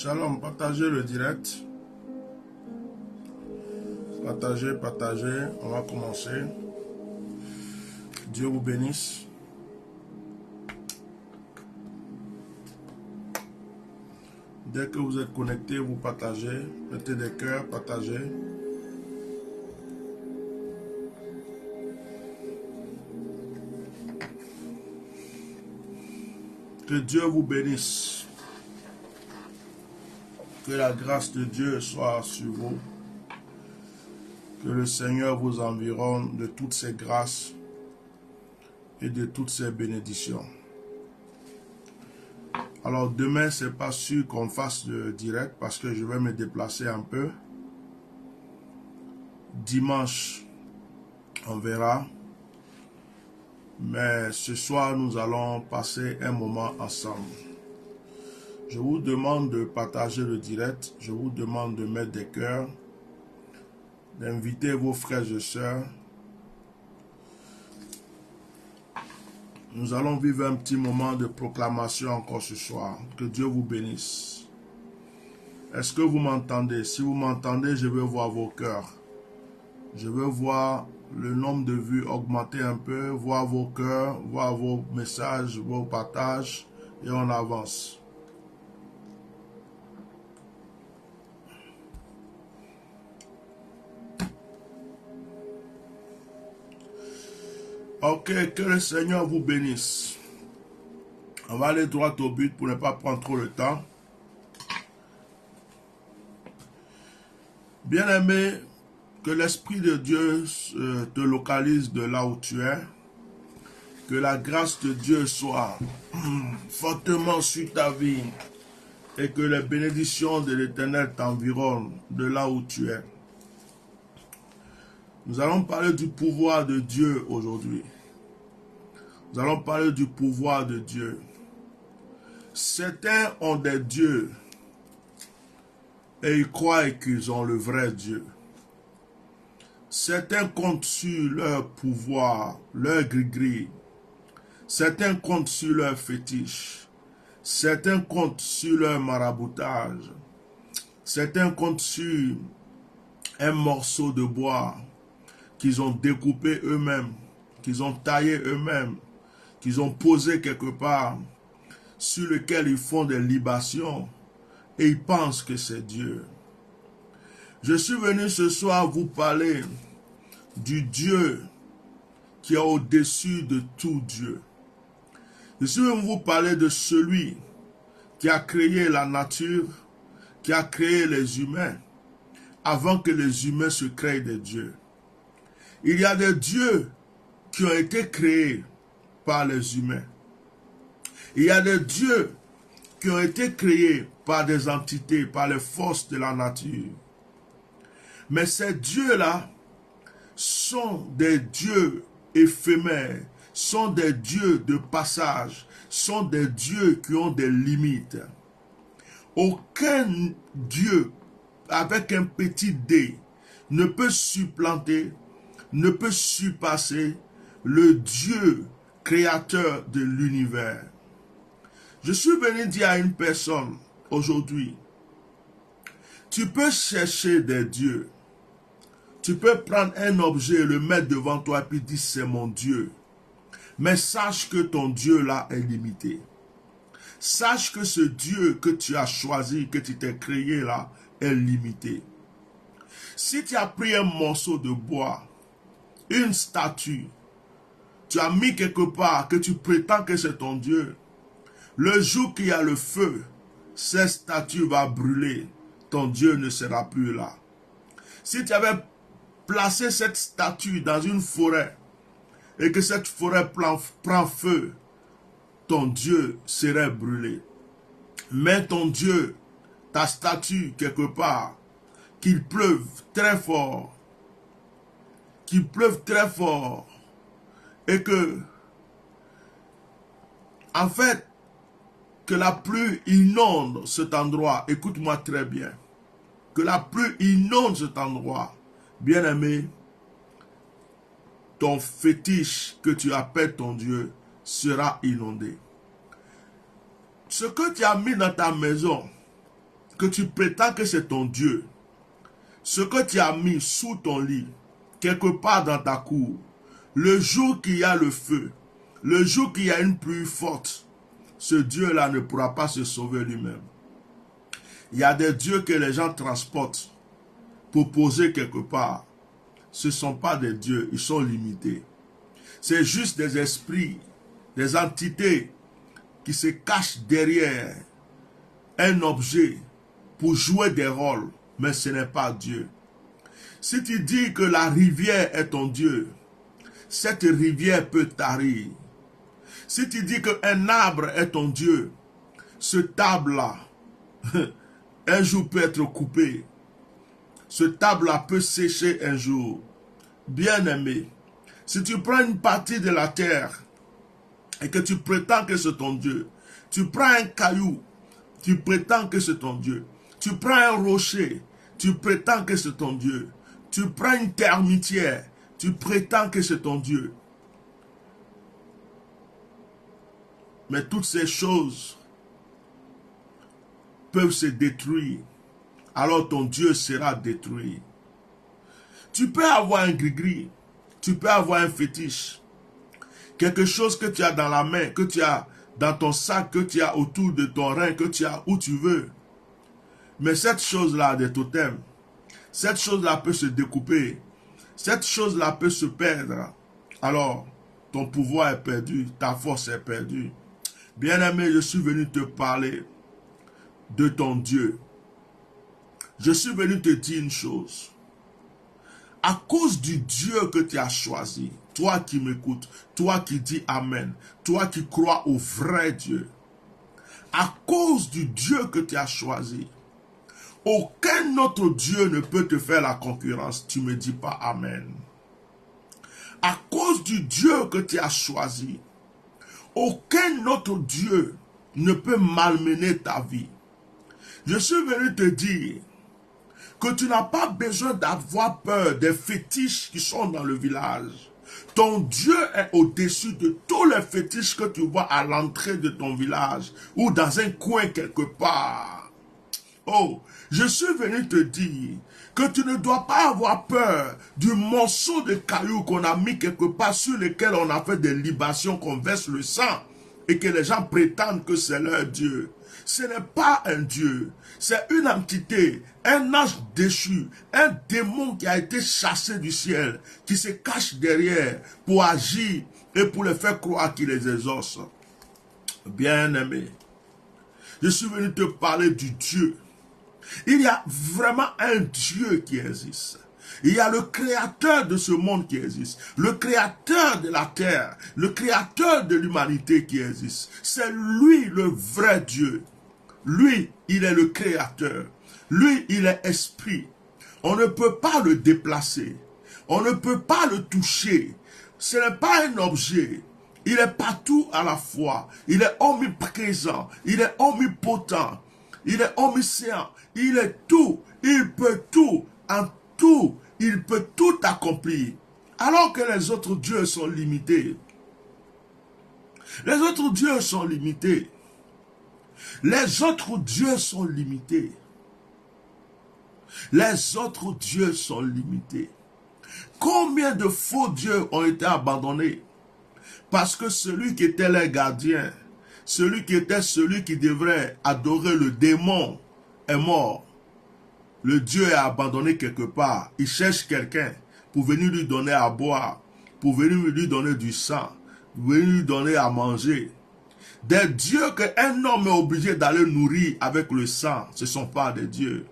Shalom, partagez le direct. Partagez. On va commencer. Dieu vous bénisse. Dès que vous êtes connectés, vous partagez. Mettez des cœurs, partagez. Que Dieu vous bénisse. Que la grâce de Dieu soit sur vous. Que le Seigneur vous environne de toutes ses grâces et de toutes ses bénédictions. Alors demain, c'est pas sûr qu'on fasse le direct parce que je vais me déplacer un peu. Dimanche, on verra. Mais ce soir, nous allons passer un moment ensemble. Je vous demande de partager le direct. Je vous demande de mettre des cœurs, d'inviter vos frères et sœurs. Nous allons vivre un petit moment de proclamation encore ce soir. Que Dieu vous bénisse. Est-ce que vous m'entendez? Si vous m'entendez, je veux voir vos cœurs. Je veux voir le nombre de vues augmenter un peu, voir vos cœurs, voir vos messages, vos partages, et on avance. Ok, que le Seigneur vous bénisse. On va aller droit au but pour ne pas prendre trop le temps. Bien-aimé, que l'Esprit de Dieu te localise de là où tu es. Que la grâce de Dieu soit fortement sur ta vie. Et que les bénédictions de l'Éternel t'environnent de là où tu es. Nous allons parler du pouvoir de Dieu aujourd'hui. Nous allons parler du pouvoir de Dieu. Certains ont des dieux et ils croient qu'ils ont le vrai Dieu. Certains comptent sur leur pouvoir, leur gris-gris. Certains comptent sur leur fétiche. Certains comptent sur leur maraboutage. Certains comptent sur un morceau de bois qu'ils ont découpé eux-mêmes, qu'ils ont taillé eux-mêmes, qu'ils ont posé quelque part, sur lequel ils font des libations et ils pensent que c'est Dieu. Je suis venu ce soir vous parler du Dieu qui est au-dessus de tout Dieu. Je suis venu vous parler de celui qui a créé la nature, qui a créé les humains, avant que les humains se créent des dieux. Il y a des dieux qui ont été créés par les humains. Il y a des dieux qui ont été créés par des entités, par les forces de la nature. Mais ces dieux-là sont des dieux éphémères, sont des dieux de passage, sont des dieux qui ont des limites. Aucun dieu avec un petit dé ne peut supplanter, ne peut surpasser le Dieu créateur de l'univers. Je suis venu dire à une personne aujourd'hui, tu peux chercher des dieux, tu peux prendre un objet et le mettre devant toi et puis dire c'est mon Dieu. Mais sache que ton Dieu là est limité. Sache que ce Dieu que tu as choisi, que tu t'es créé là, est limité. Si tu as pris un morceau de bois, une statue, tu as mis quelque part que tu prétends que c'est ton Dieu, le jour qu'il y a le feu, cette statue va brûler, ton Dieu ne sera plus là. Si tu avais placé cette statue dans une forêt et que cette forêt prend feu, ton Dieu serait brûlé. Mais ton Dieu, ta statue quelque part, qu'il pleuve très fort, et que, en fait, que la pluie inonde cet endroit, écoute-moi très bien, que la pluie inonde cet endroit, bien-aimé, ton fétiche que tu appelles ton Dieu sera inondé. Ce que tu as mis dans ta maison, que tu prétends que c'est ton Dieu, ce que tu as mis sous ton lit, quelque part dans ta cour, le jour qu'il y a le feu, le jour qu'il y a une pluie forte, ce Dieu-là ne pourra pas se sauver lui-même. Il y a des dieux que les gens transportent pour poser quelque part. Ce ne sont pas des dieux, ils sont limités. C'est juste des esprits, des entités qui se cachent derrière un objet pour jouer des rôles, mais ce n'est pas Dieu. Si tu dis que la rivière est ton Dieu, cette rivière peut tarir. Si tu dis qu'un arbre est ton Dieu, ce arbre-là, un jour peut être coupé. Ce arbre-là peut sécher un jour. Bien-aimé, si tu prends une partie de la terre et que tu prétends que c'est ton Dieu, tu prends un caillou, tu prétends que c'est ton Dieu. Tu prends un rocher, tu prétends que c'est ton Dieu. Tu prends une termitière, tu prétends que c'est ton Dieu. Mais toutes ces choses peuvent se détruire. Alors ton Dieu sera détruit. Tu peux avoir un gris-gris, tu peux avoir un fétiche. Quelque chose que tu as dans la main, que tu as dans ton sac, que tu as autour de ton rein, que tu as où tu veux. Mais cette chose-là, des totems, cette chose-là peut se découper. Cette chose-là peut se perdre. Alors, ton pouvoir est perdu, ta force est perdue. Bien-aimé, je suis venu te parler de ton Dieu. Je suis venu te dire une chose. À cause du Dieu que tu as choisi, toi qui m'écoutes, toi qui dis Amen, toi qui crois au vrai Dieu, à cause du Dieu que tu as choisi, aucun autre Dieu ne peut te faire la concurrence. Tu ne me dis pas Amen. À cause du Dieu que tu as choisi, aucun autre Dieu ne peut malmener ta vie. Je suis venu te dire que tu n'as pas besoin d'avoir peur des fétiches qui sont dans le village. Ton Dieu est au-dessus de tous les fétiches que tu vois à l'entrée de ton village ou dans un coin quelque part. Oh, je suis venu te dire que tu ne dois pas avoir peur du morceau de caillou qu'on a mis quelque part sur lequel on a fait des libations, qu'on verse le sang et que les gens prétendent que c'est leur Dieu. Ce n'est pas un Dieu, c'est une entité, un ange déchu, un démon qui a été chassé du ciel, qui se cache derrière pour agir et pour les faire croire qu'il les exauce. Bien-aimé, je suis venu te parler du Dieu. Il y a vraiment un Dieu qui existe. Il y a le créateur de ce monde qui existe, le créateur de la terre, le créateur de l'humanité qui existe. C'est lui le vrai Dieu. Lui, il est le créateur. Lui, il est esprit. On ne peut pas le déplacer. On ne peut pas le toucher. Ce n'est pas un objet. Il est partout à la fois. Il est omniprésent. Il est omnipotent. Il est omniscient. Il est tout. Il peut tout. En tout, il peut tout accomplir. Alors que les autres dieux sont limités. Les autres dieux sont limités. Les autres dieux sont limités. Les autres dieux sont limités. Combien de faux dieux ont été abandonnés? Parce que celui qui était leur gardien, celui qui devrait adorer le démon est mort. Le Dieu est abandonné quelque part. Il cherche quelqu'un pour venir lui donner à boire, pour venir lui donner du sang, pour venir lui donner à manger. Des dieux qu'un homme est obligé d'aller nourrir avec le sang, ce ne sont pas des dieux.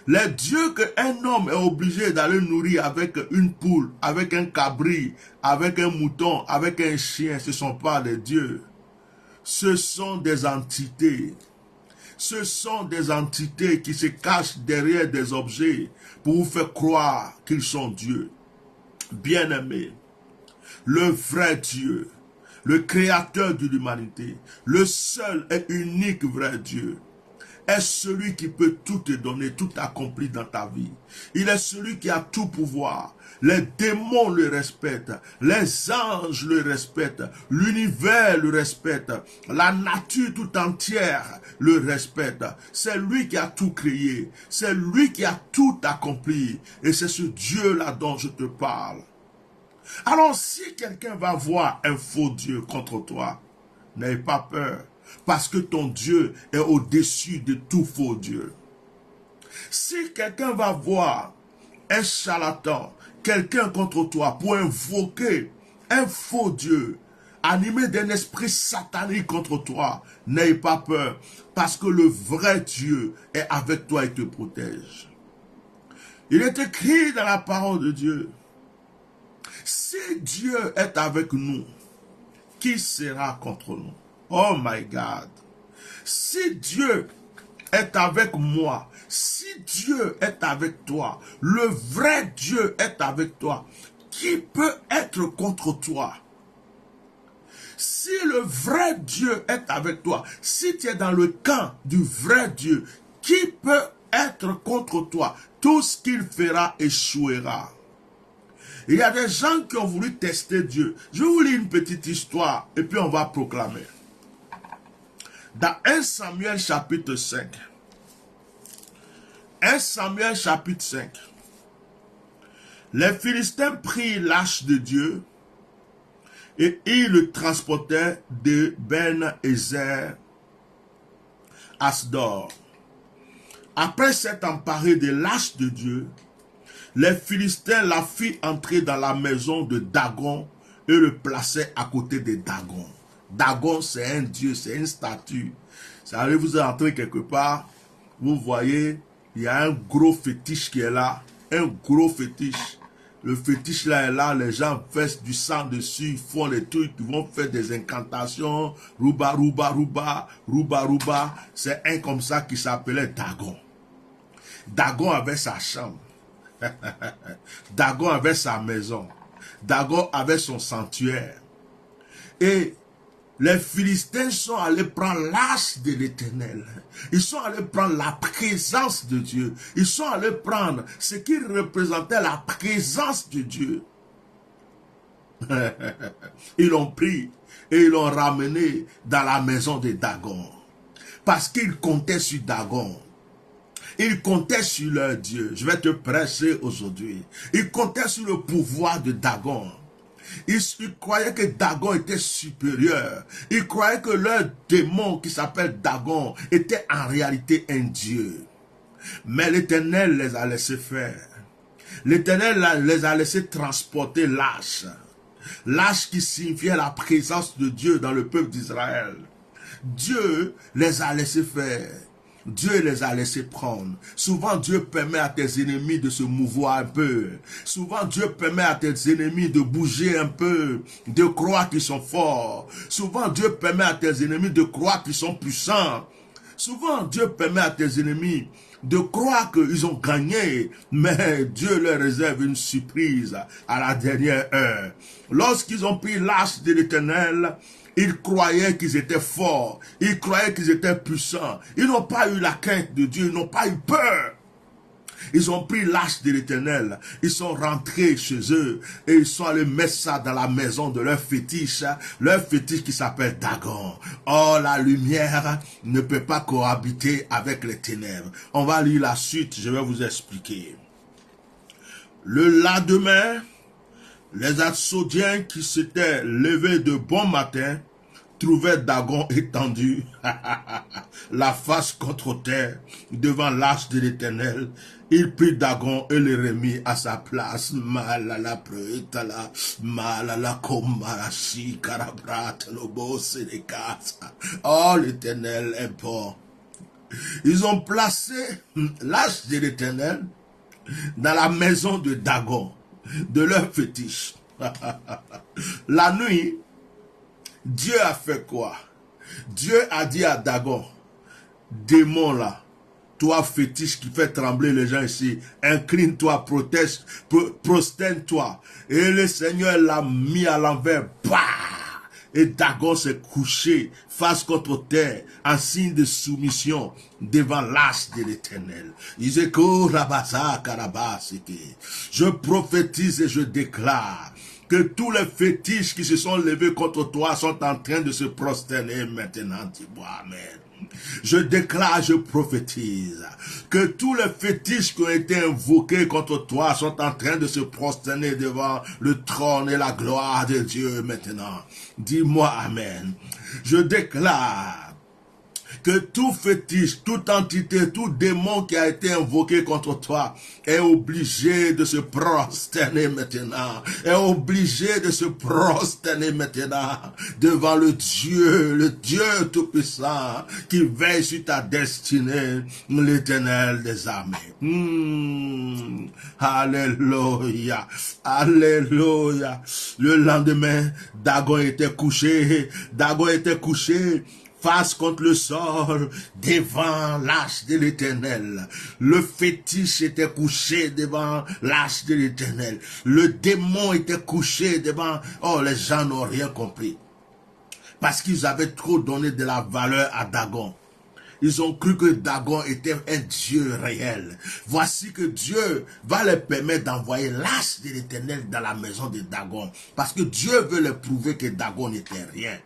Les dieux qu'un homme est obligé d'aller nourrir avec une poule, avec un cabri, avec un mouton, avec un chien, ce ne sont pas des dieux. Ce sont des entités. Ce sont des entités qui se cachent derrière des objets pour vous faire croire qu'ils sont Dieu. Bien-aimés, le vrai Dieu, le créateur de l'humanité, le seul et unique vrai Dieu, est celui qui peut tout te donner, tout accomplir dans ta vie. Il est celui qui a tout pouvoir. Les démons le respectent, les anges le respectent, l'univers le respecte, la nature tout entière le respecte. C'est lui qui a tout créé, c'est lui qui a tout accompli. Et c'est ce Dieu-là dont je te parle. Alors si quelqu'un va voir un faux Dieu contre toi, n'aie pas peur, parce que ton Dieu est au-dessus de tout faux Dieu. Si quelqu'un va voir un charlatan, quelqu'un contre toi pour invoquer un faux Dieu, animé d'un esprit satanique contre toi, n'aie pas peur, parce que le vrai Dieu est avec toi et te protège. Il est écrit dans la parole de Dieu, si Dieu est avec nous, qui sera contre nous? Oh my God! Si Dieu est avec moi, si Dieu est avec toi, le vrai Dieu est avec toi, qui peut être contre toi? Si le vrai Dieu est avec toi, si tu es dans le camp du vrai Dieu, qui peut être contre toi? Tout ce qu'il fera échouera. Il y a des gens qui ont voulu tester Dieu. Je vais vous lire une petite histoire et puis on va proclamer. Dans 1 Samuel chapitre 5. 1 Samuel chapitre 5. Les Philistins prirent l'arche de Dieu et ils le transportaient de Ben-Ezer à Asdor. Après s'être emparés de l'arche de Dieu, les Philistins la firent entrer dans la maison de Dagon et le plaçaient à côté de Dagon. Dagon, c'est un dieu, c'est une statue. Ça arrive, vous entrez quelque part, vous voyez, il y a un gros fétiche qui est là, un gros fétiche. Le fétiche là est là, les gens versent du sang dessus, ils font les trucs, ils vont faire des incantations, rouba, rouba, rouba, rouba, rouba. C'est un comme ça qui s'appelait Dagon. Dagon avait sa chambre. Dagon avait sa maison. Dagon avait son sanctuaire. Et les Philistins sont allés prendre l'arche de l'Éternel. Ils sont allés prendre la présence de Dieu. Ils sont allés prendre ce qui représentait la présence de Dieu. Ils l'ont pris et ils l'ont ramené dans la maison de Dagon. Parce qu'ils comptaient sur Dagon. Ils comptaient sur leur Dieu. Je vais te prêcher aujourd'hui. Ils comptaient sur le pouvoir de Dagon. Ils croyaient que Dagon était supérieur. Ils croyaient que leur démon qui s'appelle Dagon était en réalité un Dieu. Mais l'Éternel les a laissés faire. L'Éternel les a laissés transporter l'arche. L'arche qui signifiait la présence de Dieu dans le peuple d'Israël. Dieu les a laissés faire. Dieu les a laissés prendre. Souvent, Dieu permet à tes ennemis de se mouvoir un peu. Souvent, Dieu permet à tes ennemis de bouger un peu, de croire qu'ils sont forts. Souvent, Dieu permet à tes ennemis de croire qu'ils sont puissants. Souvent, Dieu permet à tes ennemis de croire qu'ils ont gagné, mais Dieu leur réserve une surprise à la dernière heure. Lorsqu'ils ont pris l'arche de l'Éternel, ils croyaient qu'ils étaient forts, ils croyaient qu'ils étaient puissants. Ils n'ont pas eu la crainte de Dieu, ils n'ont pas eu peur. Ils ont pris l'arche de l'Éternel, ils sont rentrés chez eux et ils sont allés mettre ça dans la maison de leur fétiche qui s'appelle Dagon. Oh, la lumière ne peut pas cohabiter avec les ténèbres. On va lire la suite, je vais vous expliquer. Le lendemain, les Assyriens qui s'étaient levés de bon matin trouvaient Dagon étendu, la face contre terre, devant l'arche de l'Éternel. Il prit Dagon et le remit à sa place. Malala preutala, malala komarashi karabrat lobo senekasa. Oh, l'Éternel est bon. Ils ont placé l'arche de l'Éternel dans la maison de Dagon, de leur fétiche. La nuit, Dieu a fait quoi? Dieu a dit à Dagon, démon là, toi fétiche qui fait trembler les gens ici, incline-toi, prosterne-toi. Et le Seigneur l'a mis à l'envers, bah! Et Dagon s'est couché face contre terre en signe de soumission devant l'âge de l'Éternel. Je prophétise et je déclare que tous les fétiches qui se sont levés contre toi sont en train de se prosterner maintenant. Dis-moi amen. Je déclare, je prophétise que tous les fétiches qui ont été invoqués contre toi sont en train de se prosterner devant le trône et la gloire de Dieu maintenant. Dis-moi amen. Je déclare que tout fétiche, toute entité, tout démon qui a été invoqué contre toi est obligé de se prosterner maintenant, est obligé de se prosterner maintenant devant le Dieu Tout-Puissant qui veille sur ta destinée, l'Éternel des armées. Alléluia, alléluia. Le lendemain, Dagon était couché face contre le sol, devant l'arche de l'Éternel. Le fétiche était couché devant l'arche de l'Éternel. Le démon était couché devant... Oh, les gens n'ont rien compris. Parce qu'ils avaient trop donné de la valeur à Dagon. Ils ont cru que Dagon était un Dieu réel. Voici que Dieu va leur permettre d'envoyer l'arche de l'Éternel dans la maison de Dagon. Parce que Dieu veut leur prouver que Dagon n'était rien.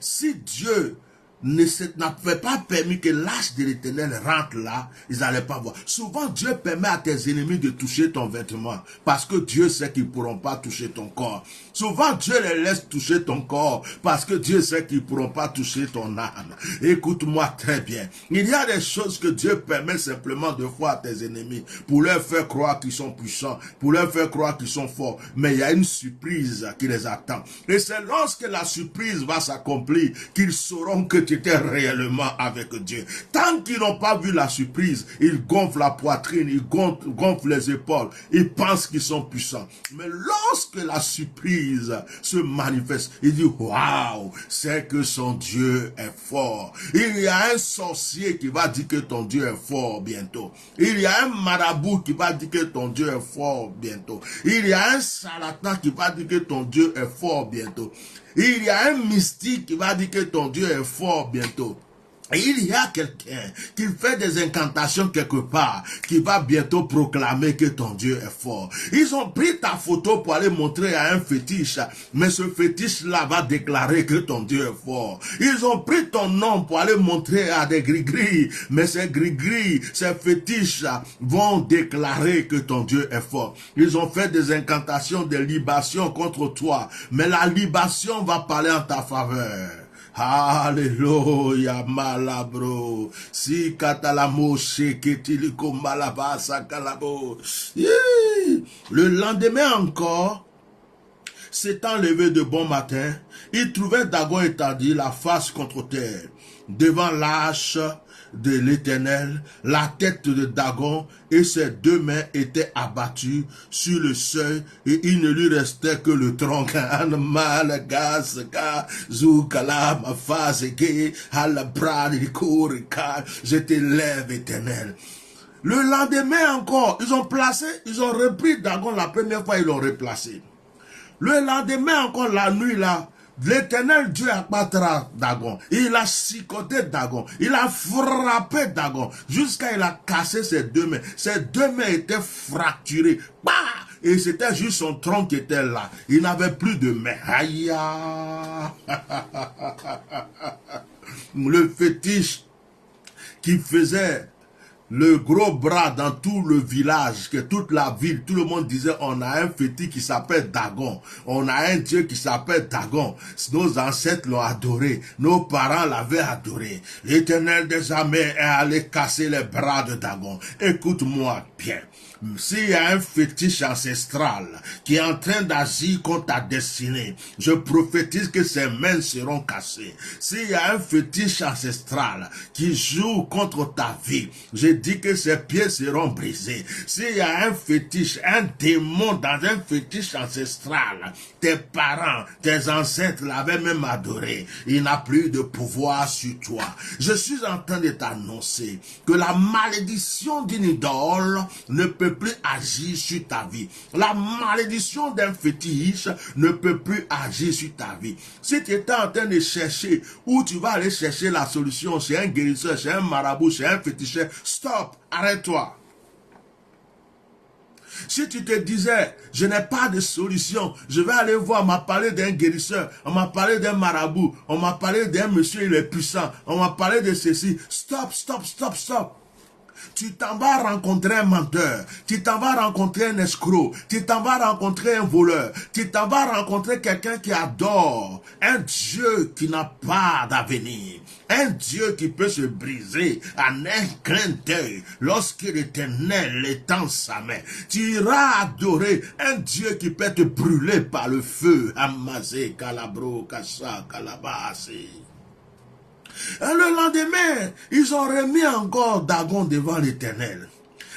Si Dieu n'avait pas permis que l'arche de l'Éternel rentre là, ils n'allaient pas voir. Souvent, Dieu permet à tes ennemis de toucher ton vêtement, parce que Dieu sait qu'ils ne pourront pas toucher ton corps. Souvent, Dieu les laisse toucher ton corps, parce que Dieu sait qu'ils ne pourront pas toucher ton âme. Écoute-moi très bien. Il y a des choses que Dieu permet simplement de voir à tes ennemis, pour leur faire croire qu'ils sont puissants, pour leur faire croire qu'ils sont forts. Mais il y a une surprise qui les attend. Et c'est lorsque la surprise va s'accomplir, qu'ils sauront que tu étais réellement avec Dieu. Tant qu'ils n'ont pas vu la surprise, ils gonflent la poitrine, ils gonflent les épaules, ils pensent qu'ils sont puissants. Mais lorsque la surprise se manifeste, ils disent waouh, c'est que son Dieu est fort. Il y a un sorcier qui va dire que ton Dieu est fort bientôt. Il y a un marabout qui va dire que ton Dieu est fort bientôt. Il y a un charlatan qui va dire que ton Dieu est fort bientôt. Il y a un mystique qui va dire que ton Dieu est fort bientôt. Et il y a quelqu'un qui fait des incantations quelque part, qui va bientôt proclamer que ton Dieu est fort. Ils ont pris ta photo pour aller montrer à un fétiche, mais ce fétiche-là va déclarer que ton Dieu est fort. Ils ont pris ton nom pour aller montrer à des gris-gris, mais ces gris-gris, ces fétiches vont déclarer que ton Dieu est fort. Ils ont fait des incantations, des libations contre toi, mais la libation va parler en ta faveur. Alléluia, malabro. Si katalamo sheketiliko malabasa kalabo. Le lendemain encore, s'étant levé de bon matin, il trouvait Dagon étendu la face contre terre, devant l'arche de l'Éternel. La tête de Dagon et ses deux mains étaient abattues sur le seuil, et il ne lui restait que le tronc. Je t'élève, Éternel. Le lendemain encore, ils ont repris Dagon la première fois, ils l'ont replacé. Le lendemain encore, la nuit là, l'Éternel Dieu abattra Dagon. Il a chicoté Dagon. Il a frappé Dagon. Jusqu'à il a cassé ses deux mains. Ses deux mains étaient fracturées. Bah! Et c'était juste son tronc qui était là. Il n'avait plus de main. Aïe! Le fétiche qui faisait le gros bras dans tout le village, que toute la ville, tout le monde disait, on a un fétiche qui s'appelle Dagon. On a un Dieu qui s'appelle Dagon. Nos ancêtres l'ont adoré. Nos parents l'avaient adoré. L'Éternel des armées est allé casser les bras de Dagon. Écoute-moi bien. S'il y a un fétiche ancestral qui est en train d'agir contre ta destinée, je prophétise que ses mains seront cassées. S'il y a un fétiche ancestral qui joue contre ta vie, je dis que ses pieds seront brisés. S'il y a un fétiche, un démon dans un fétiche ancestral, tes parents, tes ancêtres l'avaient même adoré, il n'a plus de pouvoir sur toi. Je suis en train de t'annoncer que la malédiction d'une idole ne peut plus agir sur ta vie. La malédiction d'un fétiche ne peut plus agir sur ta vie. Si tu étais en train de chercher où tu vas aller chercher la solution chez un guérisseur, chez un marabout, chez un féticheur, stop, arrête-toi. Si tu te disais, je n'ai pas de solution, je vais aller voir, on m'a parlé d'un guérisseur, on m'a parlé d'un marabout, on m'a parlé d'un monsieur, il est puissant, on m'a parlé de ceci, stop, stop, stop, stop. Tu t'en vas rencontrer un menteur, tu t'en vas rencontrer un escroc, tu t'en vas rencontrer un voleur, tu t'en vas rencontrer quelqu'un qui adore un Dieu qui n'a pas d'avenir, un Dieu qui peut se briser en un clin d'œil lorsque l'Éternel étend sa main. Tu iras adorer un Dieu qui peut te brûler par le feu. Amazé, Calabro, Kassa, Calabasi. Et le lendemain, ils ont remis encore Dagon devant l'Éternel.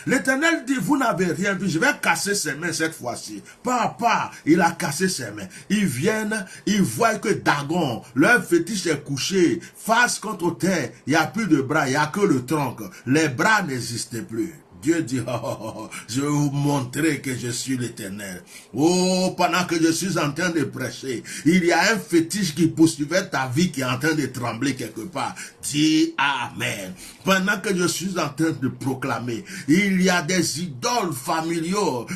L'Éternel dit, vous n'avez rien vu, je vais casser ses mains cette fois-ci. Papa, il a cassé ses mains. Ils viennent, ils voient que Dagon, leur fétiche est couché, face contre terre, il n'y a plus de bras, il n'y a que le tronc. Les bras n'existaient plus. Dieu dit, je vais vous montrer que je suis l'Éternel. Oh, pendant que je suis en train de prêcher, il y a un fétiche qui poursuivait ta vie qui est en train de trembler quelque part. Dis Amen. Pendant que je suis en train de proclamer, il y a des idoles familiales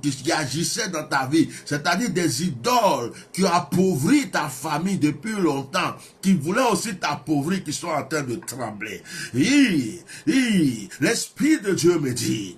qui agissaient dans ta vie. C'est-à-dire des idoles qui ont appauvri ta famille depuis longtemps, qui voulaient aussi t'appauvrir, qui sont en train de trembler. L'Esprit de Dieu me dit,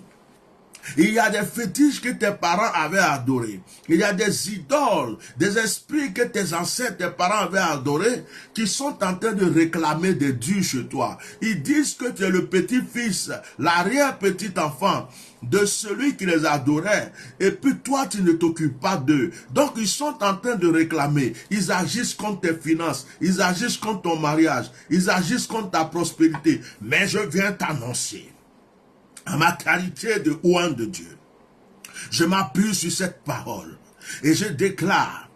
il y a des fétiches que tes parents avaient adorés. Il y a des idoles, des esprits que tes ancêtres, tes parents avaient adorés, qui sont en train de réclamer des dûs chez toi. Ils disent que tu es le petit-fils, l'arrière-petit enfant de celui qui les adorait. Et puis toi, tu ne t'occupes pas d'eux. Donc, ils sont en train de réclamer. Ils agissent contre tes finances. Ils agissent contre ton mariage. Ils agissent contre ta prospérité. Mais je viens t'annoncer, à ma qualité de oint de Dieu, je m'appuie sur cette parole et je déclare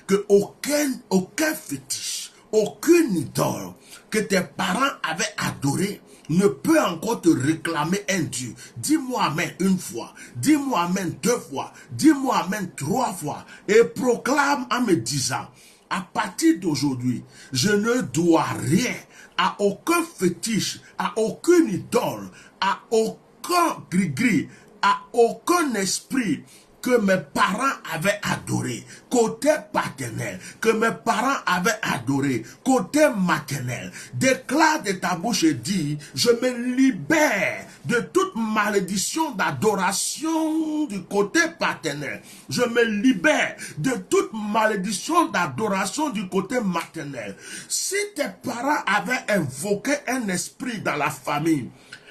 que aucun fétiche, aucune idole que tes parents avaient adoré ne peut encore te réclamer un Dieu. Dis-moi Amen une fois, dis-moi Amen 2 fois, dis-moi Amen 3 fois et proclame en me disant, à partir d'aujourd'hui, je ne dois rien à aucun fétiche, à aucune idole, à aucun gris-gris, à aucun esprit que mes parents avaient adoré, côté paternel, que mes parents avaient adoré, côté maternel. Déclare de ta bouche et dis, je me libère de toute malédiction d'adoration du côté paternel. Je me libère de toute malédiction d'adoration du côté maternel. Si tes parents avaient invoqué un esprit dans la famille,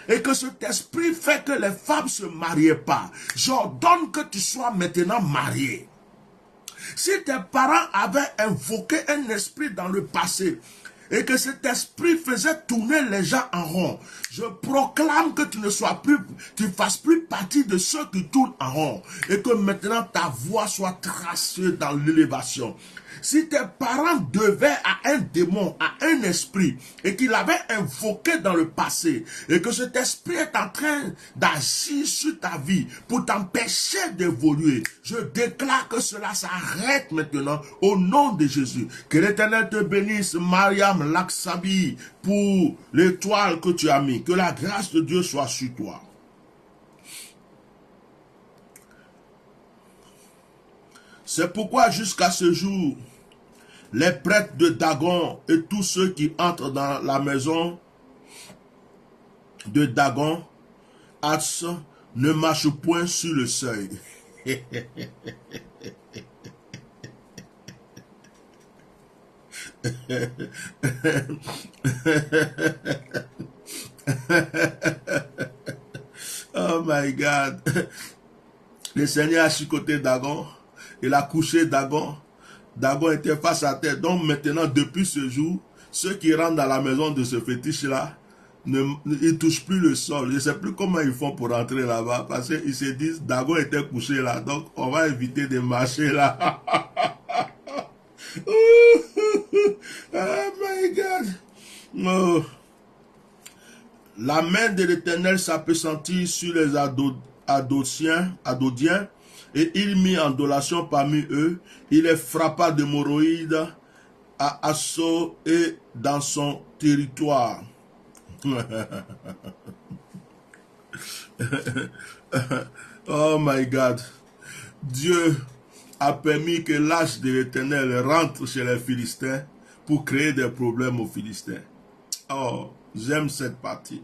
et que cet esprit fait que les femmes ne se mariaient pas, j'ordonne que tu sois maintenant marié. Si tes parents avaient invoqué un esprit dans le passé, et que cet esprit faisait tourner les gens en rond, je proclame que tu ne fasses plus partie de ceux qui tournent en rond, et que maintenant ta voix soit tracée dans l'élévation. Si tes parents devaient à un démon, à un esprit, et qu'il avait invoqué dans le passé, et que cet esprit est en train d'agir sur ta vie pour t'empêcher d'évoluer, je déclare que cela s'arrête maintenant au nom de Jésus. Que l'Éternel te bénisse, Mariam Laksabi, pour l'étoile que tu as mis. Que la grâce de Dieu soit sur toi. C'est pourquoi jusqu'à ce jour, les prêtres de Dagon et tous ceux qui entrent dans la maison de Dagon, Ats, ne marchent point sur le seuil. Oh my God. Le Seigneur a chicoté Dagon. Il a couché Dagon. Dagon était face à terre. Donc maintenant, depuis ce jour, ceux qui rentrent dans la maison de ce fétiche-là, ils ne touchent plus le sol. Je ne sais plus comment ils font pour rentrer là-bas. Parce qu'ils se disent, Dagon était couché là. Donc on va éviter de marcher là. Oh my God. Oh. La main de l'Éternel s'appesantit sur les Adodiens, et il mit en dolation parmi eux. Il les frappa d'hémorroïdes à Assaut et dans son territoire. Oh my God. Dieu a permis que l'âge de l'Éternel rentre chez les Philistins pour créer des problèmes aux Philistins. Oh, j'aime cette partie.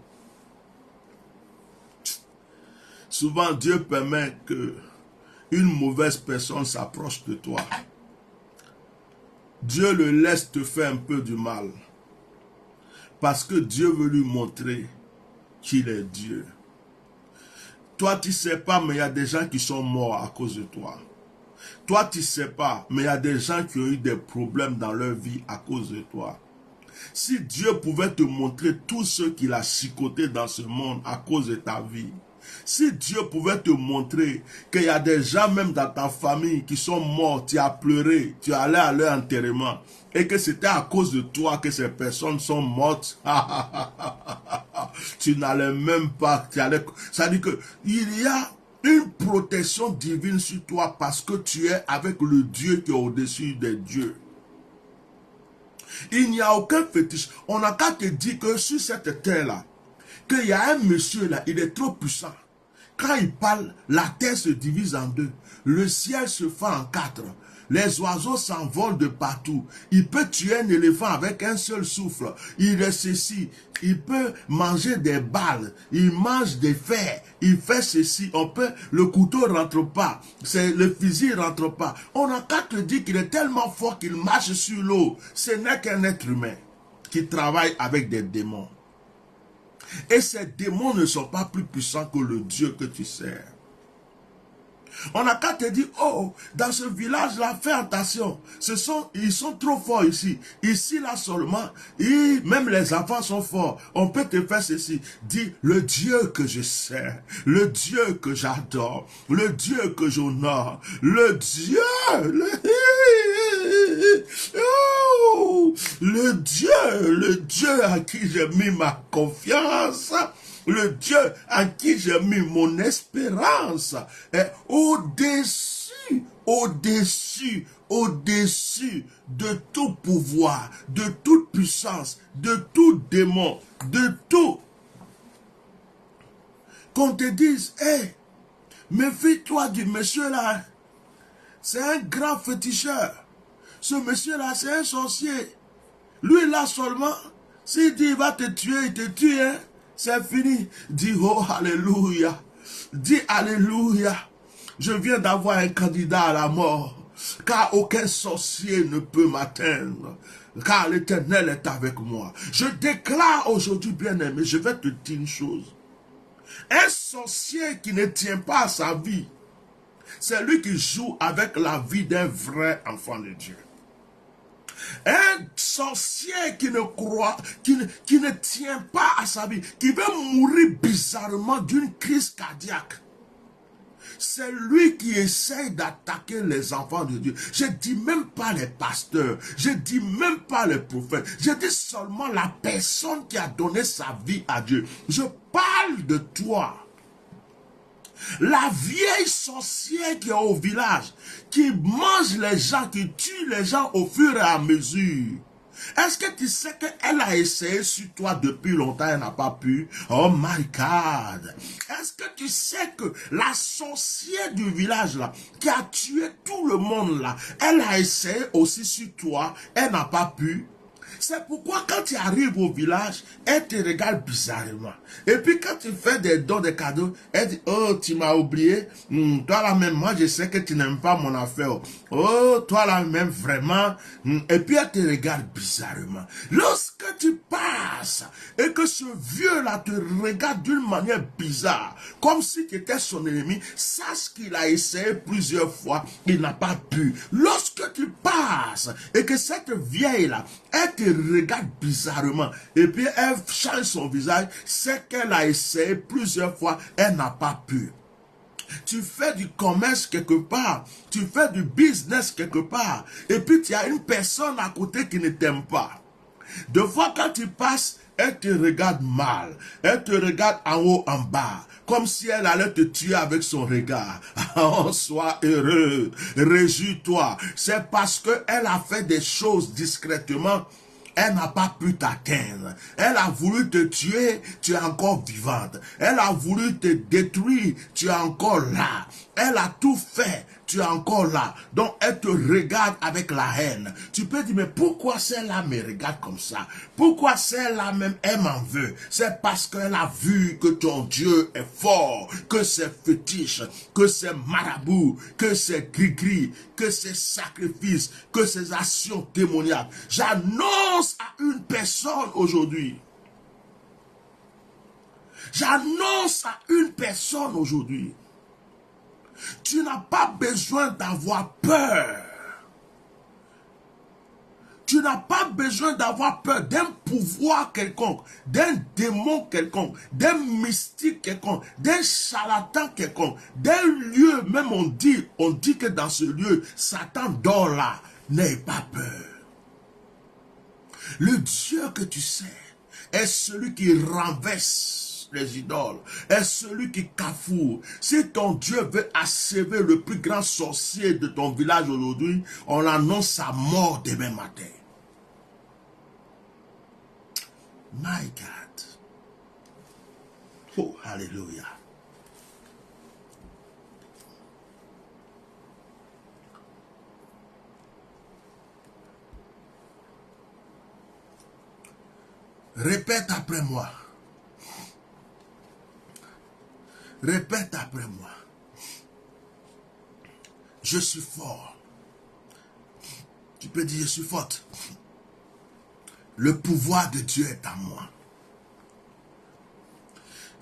Souvent, Dieu permet que une mauvaise personne s'approche de toi. Dieu le laisse te faire un peu du mal. Parce que Dieu veut lui montrer qu'il est Dieu. Toi, tu ne sais pas, mais il y a des gens qui sont morts à cause de toi. Toi, tu ne sais pas, mais il y a des gens qui ont eu des problèmes dans leur vie à cause de toi. Si Dieu pouvait te montrer tous ceux qu'il a chicotés dans ce monde à cause de ta vie, si Dieu pouvait te montrer qu'il y a des gens même dans ta famille qui sont morts, tu as pleuré, tu allais à leur enterrement, et que c'était à cause de toi que ces personnes sont mortes, tu n'allais même pas, ça dit que il y a une protection divine sur toi parce que tu es avec le Dieu qui est au-dessus des dieux. Il n'y a aucun fétiche. On n'a qu'à te dire que sur cette terre-là, qu'il y a un monsieur là, il est trop puissant. Quand il parle, la terre se divise en deux. Le ciel se fait en quatre. Les oiseaux s'envolent de partout. Il peut tuer un éléphant avec un seul souffle. Il est ceci. Il peut manger des balles. Il mange des fers. Il fait ceci. Le couteau ne rentre pas. Le fusil ne rentre pas. On n'a qu'à te dire qu'il est tellement fort qu'il marche sur l'eau. Ce n'est qu'un être humain qui travaille avec des démons. Et ces démons ne sont pas plus puissants que le Dieu que tu sers. On n'a qu'à te dire, oh, dans ce village-là, fais attention. Ils sont trop forts ici. Ici, là seulement, même les enfants sont forts. On peut te faire ceci. Dis, le Dieu que je sers, le Dieu que j'adore, le Dieu que j'honore, le Dieu à qui j'ai mis ma confiance, le Dieu à qui j'ai mis mon espérance est au-dessus de tout pouvoir, de toute puissance, de tout démon, de tout. Qu'on te dise, hé, méfie-toi du monsieur là, c'est un grand féticheur. Ce monsieur là, c'est un sorcier. Lui là seulement, s'il dit il va te tuer, il te tue, hein. C'est fini. Dis oh alléluia. Dis alléluia. Je viens d'avoir un candidat à la mort. Car aucun sorcier ne peut m'atteindre. Car l'Éternel est avec moi. Je déclare aujourd'hui, bien-aimé, je vais te dire une chose. Un sorcier qui ne tient pas à sa vie, c'est lui qui joue avec la vie d'un vrai enfant de Dieu. Un sorcier qui ne croit, qui ne tient pas à sa vie, qui veut mourir bizarrement d'une crise cardiaque. C'est lui qui essaye d'attaquer les enfants de Dieu. Je ne dis même pas les pasteurs, je ne dis même pas les prophètes, je dis seulement la personne qui a donné sa vie à Dieu. Je parle de toi. La vieille sorcière qui est au village, qui mange les gens, qui tue les gens au fur et à mesure. Est-ce que tu sais qu'elle a essayé sur toi depuis longtemps, elle n'a pas pu? Oh my God! Est-ce que tu sais que la sorcière du village là, qui a tué tout le monde là, elle a essayé aussi sur toi, elle n'a pas pu? C'est pourquoi quand tu arrives au village, elle te regarde bizarrement. Et puis quand tu fais des dons, des cadeaux, elle dit, oh, tu m'as oublié. Toi là même, moi je sais que tu n'aimes pas mon affaire. Oh, toi là même, vraiment. Et puis elle te regarde bizarrement. Lorsque tu passes et que ce vieux là te regarde d'une manière bizarre, comme si tu étais son ennemi, sache qu'il a essayé plusieurs fois, il n'a pas pu. Lorsque tu passes et que cette vieille là, elle te regarde bizarrement et puis elle change son visage, c'est qu'elle a essayé plusieurs fois, elle n'a pas pu. Tu fais du commerce quelque part, tu fais du business quelque part, et puis tu as une personne à côté qui ne t'aime pas. De fois quand tu passes, Elle te regarde mal. Elle te regarde en haut, en bas. Comme si elle allait te tuer avec son regard. Oh, sois heureux. Réjouis-toi. C'est parce qu'elle a fait des choses discrètement. Elle n'a pas pu t'atteindre. Elle a voulu te tuer, tu es encore vivante. Elle a voulu te détruire, tu es encore là. Elle a tout fait, tu es encore là. Donc elle te regarde avec la haine. Tu peux dire, mais pourquoi celle-là me regarde comme ça? Pourquoi celle-là même, elle m'en veut? C'est parce qu'elle a vu que ton Dieu est fort, que c'est fétiche, que c'est marabout, que c'est gris-gris, que c'est sacrifice, que c'est actions démoniaques. J'annonce à une personne aujourd'hui. J'annonce à une personne aujourd'hui. Tu n'as pas besoin d'avoir peur. Tu n'as pas besoin d'avoir peur d'un pouvoir quelconque, d'un démon quelconque, d'un mystique quelconque, d'un charlatan quelconque, d'un lieu, même on dit que dans ce lieu, Satan dort là. N'aie pas peur. Le Dieu que tu sais est celui qui renverse les idoles, est celui qui cafoure. Si ton Dieu veut asséver le plus grand sorcier de ton village aujourd'hui, on annonce sa mort demain matin. My God. Oh, hallelujah. Répète après moi. Répète après moi. Je suis fort. Tu peux dire, je suis forte. Le pouvoir de Dieu est en moi.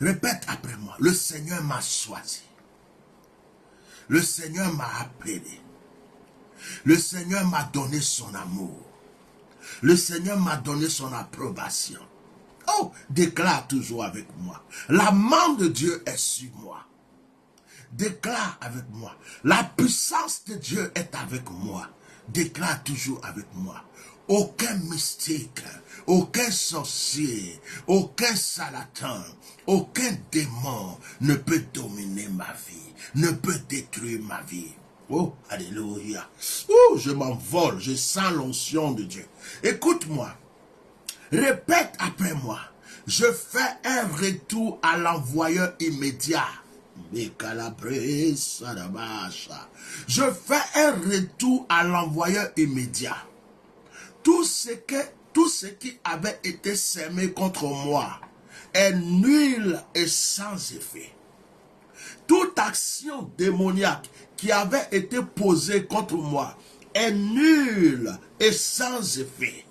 Répète après moi. Le Seigneur m'a choisi. Le Seigneur m'a appelé. Le Seigneur m'a donné son amour. Le Seigneur m'a donné son approbation. Oh, déclare toujours avec moi. La main de Dieu est sur moi. Déclare avec moi. La puissance de Dieu est avec moi. Déclare toujours avec moi. Aucun mystique, aucun sorcier, aucun charlatan, aucun démon ne peut dominer ma vie, ne peut détruire ma vie. Oh, alléluia. Oh, je m'envole, je sens l'onction de Dieu. Écoute-moi. Répète après moi. Je fais un retour à l'envoyeur immédiat. Je fais un retour à l'envoyeur immédiat. Tout ce qui avait été semé contre moi est nul et sans effet. Toute action démoniaque qui avait été posée contre moi est nulle et sans effet.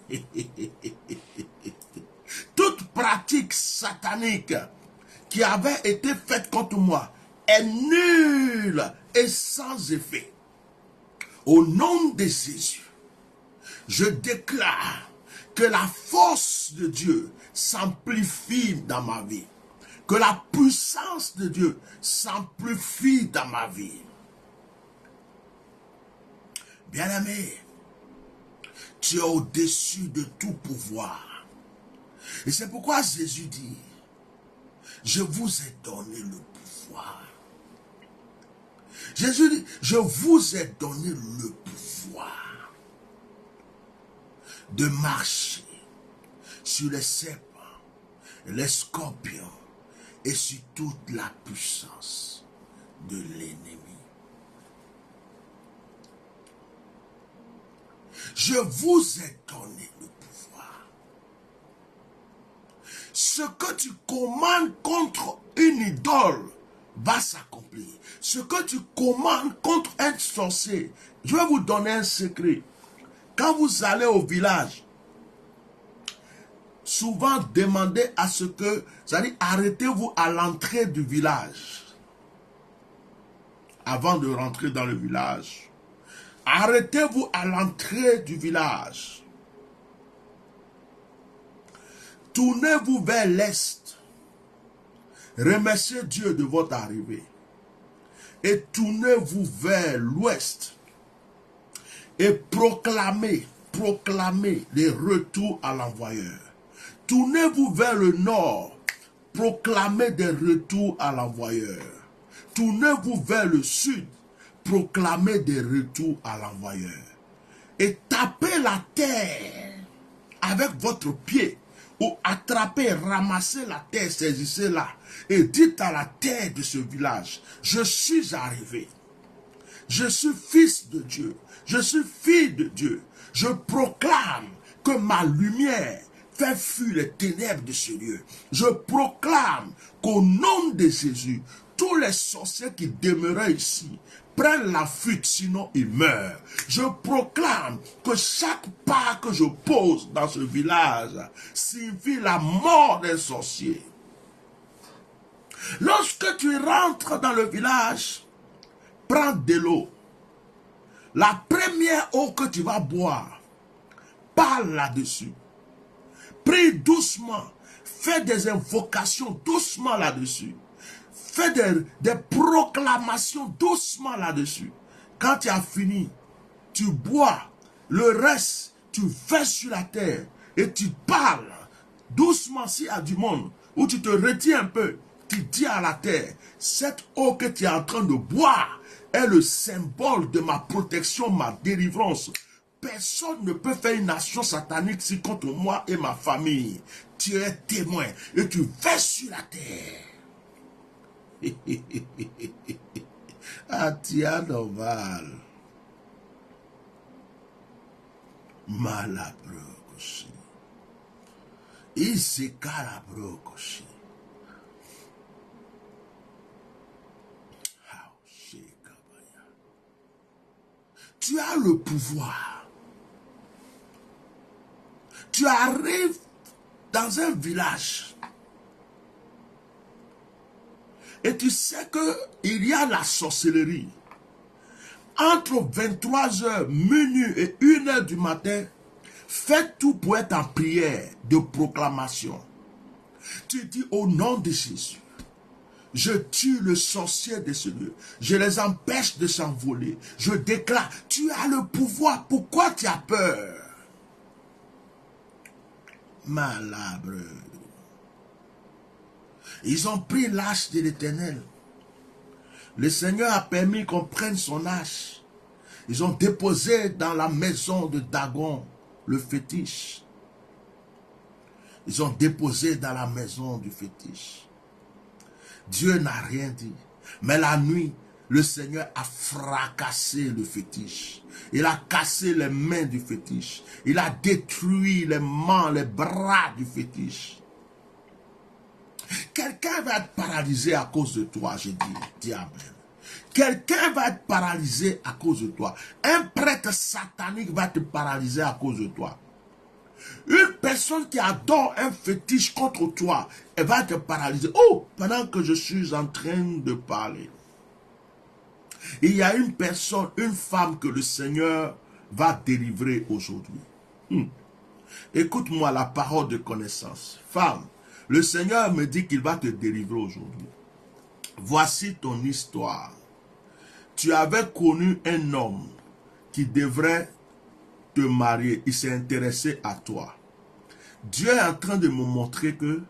Toute pratique satanique qui avait été faite contre moi est nulle et sans effet. Au nom de Jésus, je déclare que la force de Dieu s'amplifie dans ma vie. Que la puissance de Dieu s'amplifie dans ma vie. Bien-aimé, tu es au-dessus de tout pouvoir. Et c'est pourquoi Jésus dit, je vous ai donné le pouvoir. Jésus dit, je vous ai donné le pouvoir de marcher sur les serpents, les scorpions et sur toute la puissance de l'ennemi. Je vous ai donné le pouvoir. Ce que tu commandes contre une idole va s'accomplir. Ce que tu commandes contre un sorcier, je vais vous donner un secret. Quand vous allez au village, souvent demandez à ce que, c'est-à-dire arrêtez-vous à l'entrée du village. Avant de rentrer dans le village, arrêtez-vous à l'entrée du village. Tournez-vous vers l'est. Remerciez Dieu de votre arrivée. Et tournez-vous vers l'ouest. Et proclamez le retour à l'envoyeur. Tournez-vous vers le nord, proclamez des retours à l'envoyeur. Tournez-vous vers le sud, proclamez des retours à l'envoyeur. Et tapez la terre avec votre pied, ou attrapez, ramassez la terre, saisissez-la, et dites à la terre de ce village, je suis arrivé. Je suis fils de Dieu. Je suis fille de Dieu. Je proclame que ma lumière fait fuir les ténèbres de ce lieu. Je proclame qu'au nom de Jésus, tous les sorciers qui demeuraient ici prennent la fuite, sinon ils meurent. Je proclame que chaque pas que je pose dans ce village signifie la mort des sorciers. Lorsque tu rentres dans le village, prends de l'eau. La première eau que tu vas boire, parle là-dessus. Prie doucement. Fais des invocations doucement là-dessus. Fais des proclamations doucement là-dessus. Quand tu as fini, tu bois. Le reste, tu verses sur la terre et tu parles doucement s'il y a du monde. Ou tu te retiens un peu. Tu dis à la terre, cette eau que tu es en train de boire est le symbole de ma protection, ma délivrance. Personne ne peut faire une action satanique si contre moi et ma famille. Tu es témoin et tu verses sur la terre. Atia normal. Malabrokoshi. Isekarabrokoshi. Tu as le pouvoir. Tu arrives dans un village et tu sais qu'il y a la sorcellerie. Entre 23h, minuit et 1h du matin, fais tout pour être en prière de proclamation. Tu dis au nom de Jésus, je tue le sorcier de ce lieu. Je les empêche de s'envoler. Je déclare, tu as le pouvoir. Pourquoi tu as peur? Malabre. Ils ont pris l'âge de l'Éternel. Le Seigneur a permis qu'on prenne son âge. Ils ont déposé dans la maison de Dagon le fétiche. Ils ont déposé dans la maison du fétiche. Dieu n'a rien dit. Mais la nuit, le Seigneur a fracassé le fétiche. Il a cassé les mains du fétiche. Il a détruit les mains, les bras du fétiche. Quelqu'un va être paralysé à cause de toi, j'ai dit. Dis amen. Quelqu'un va être paralysé à cause de toi. Un prêtre satanique va te paralyser à cause de toi. Une personne qui adore un fétiche contre toi, elle va te paralyser. Oh, pendant que je suis en train de parler, il y a une personne, une femme que le Seigneur va délivrer aujourd'hui. Écoute-moi la parole de connaissance. Femme, le Seigneur me dit qu'il va te délivrer aujourd'hui. Voici ton histoire. Tu avais connu un homme qui devrait te marier. Il s'est intéressé à toi. Dieu est en train de me montrer que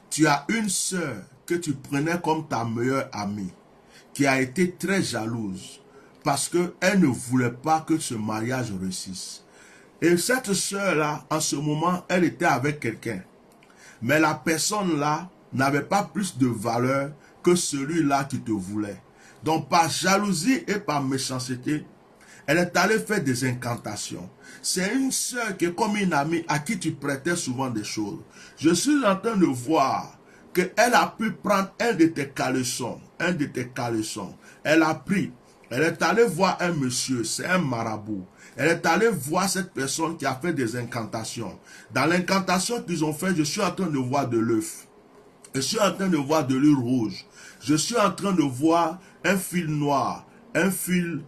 tu as une sœur que tu prenais comme ta meilleure amie, qui a été très jalouse parce qu'elle ne voulait pas que ce mariage réussisse. Et cette sœur-là, en ce moment, elle était avec quelqu'un. Mais la personne-là n'avait pas plus de valeur que celui-là qui te voulait. Donc par jalousie et par méchanceté, elle est allée faire des incantations. C'est une sœur qui est comme une amie à qui tu prêtais souvent des choses. Je suis en train de voir qu'elle a pu prendre un de tes caleçons. Elle a pris. Elle est allée voir un monsieur, c'est un marabout. Elle est allée voir cette personne qui a fait des incantations. Dans l'incantation qu'ils ont fait, je suis en train de voir de l'œuf. Je suis en train de voir de l'huile rouge. Je suis en train de voir un fil noir, un fil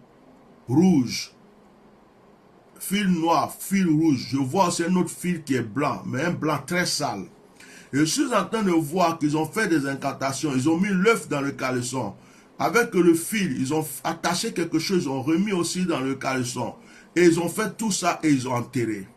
rouge. Fil noir, fil rouge. Je vois aussi un autre fil qui est blanc, mais un blanc très sale. Et je suis en train de voir qu'ils ont fait des incantations. Ils ont mis l'œuf dans le caleçon. Avec le fil, ils ont attaché quelque chose, ils ont remis aussi dans le caleçon. Et ils ont fait tout ça et ils ont enterré.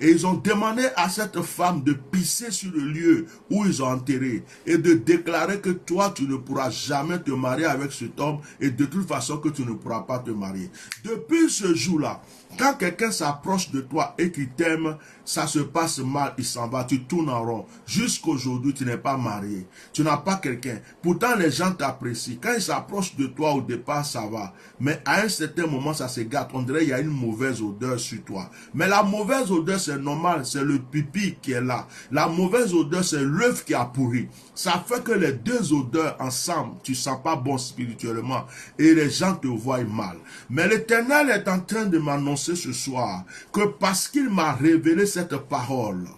Et ils ont demandé à cette femme de pisser sur le lieu où ils ont enterré et de déclarer que toi, tu ne pourras jamais te marier avec cet homme et de toute façon que tu ne pourras pas te marier. Depuis ce jour-là, quand quelqu'un s'approche de toi et qu'il t'aime, ça se passe mal, il s'en va, tu tournes en rond. Jusqu'aujourd'hui, tu n'es pas marié. Tu n'as pas quelqu'un. Pourtant, les gens t'apprécient. Quand ils s'approchent de toi au départ, ça va. Mais à un certain moment, ça se gâte. On dirait qu'il y a une mauvaise odeur sur toi. Mais la mauvaise odeur, c'est normal. C'est le pipi qui est là. La mauvaise odeur, c'est l'œuf qui a pourri. Ça fait que les deux odeurs ensemble, tu ne sens pas bon spirituellement. Et les gens te voient mal. Mais l'Éternel est en train de m'annoncer ce soir que parce qu'il m'a révélé cette parole,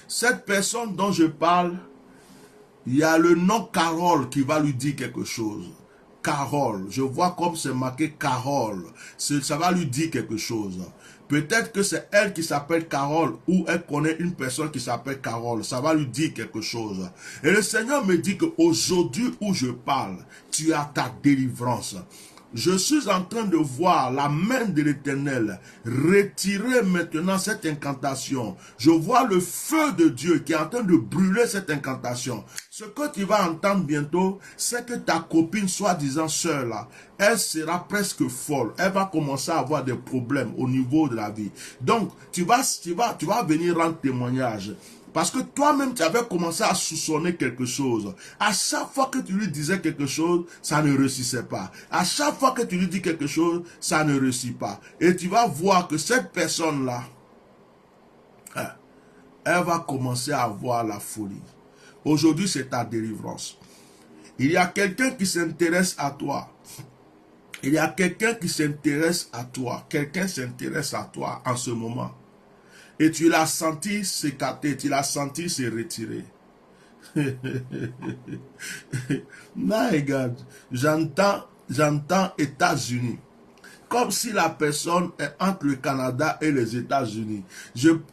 cette personne dont je parle, il y a le nom Carole qui va lui dire quelque chose. Carole, je vois comme c'est marqué Carole, ça va lui dire quelque chose. Peut-être que c'est elle qui s'appelle Carole ou elle connaît une personne qui s'appelle Carole, ça va lui dire quelque chose. Et le Seigneur me dit qu'aujourd'hui où je parle, tu as ta délivrance. Je suis en train de voir la main de l'Éternel retirer maintenant cette incantation. Je vois le feu de Dieu qui est en train de brûler cette incantation. Ce que tu vas entendre bientôt, c'est que ta copine, soi-disant sœur là, elle sera presque folle. Elle va commencer à avoir des problèmes au niveau de la vie. Donc, tu vas venir rendre témoignage. Parce que toi-même, tu avais commencé à soupçonner quelque chose. À chaque fois que tu lui disais quelque chose, ça ne réussissait pas. À chaque fois que tu lui dis quelque chose, ça ne réussit pas. Et tu vas voir que cette personne-là, elle va commencer à avoir la folie. Aujourd'hui, c'est ta délivrance. Il y a quelqu'un qui s'intéresse à toi. Il y a quelqu'un qui s'intéresse à toi. Quelqu'un s'intéresse à toi en ce moment. Et tu l'as senti s'écarter, tu l'as senti se retirer. My God, j'entends États-Unis. Comme si la personne est entre le Canada et les États-Unis.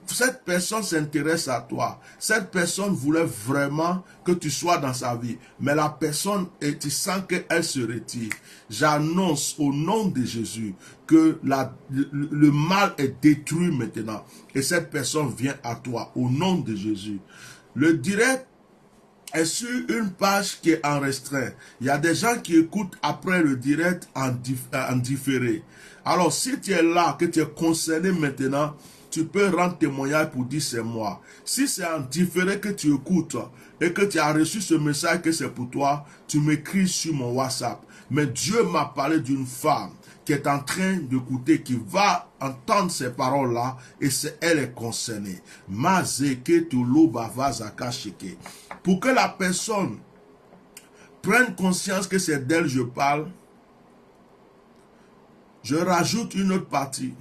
Cette personne s'intéresse à toi. Cette personne voulait vraiment que tu sois dans sa vie. Mais la personne, et tu sens qu'elle se retire. J'annonce au nom de Jésus que le mal est détruit maintenant. Et cette personne vient à toi au nom de Jésus. Le direct est sur une page qui est en restreint. Il y a des gens qui écoutent après le direct en différé. Alors, si tu es là, que tu es concerné maintenant, tu peux rendre témoignage pour dire c'est moi. Si c'est en différé que tu écoutes et que tu as reçu ce message que c'est pour toi, tu m'écris sur mon WhatsApp. Mais Dieu m'a parlé d'une femme qui est en train d'écouter, qui va entendre ces paroles-là, et elle est concernée. Pour que la personne prenne conscience que c'est d'elle je parle, je rajoute une autre partie.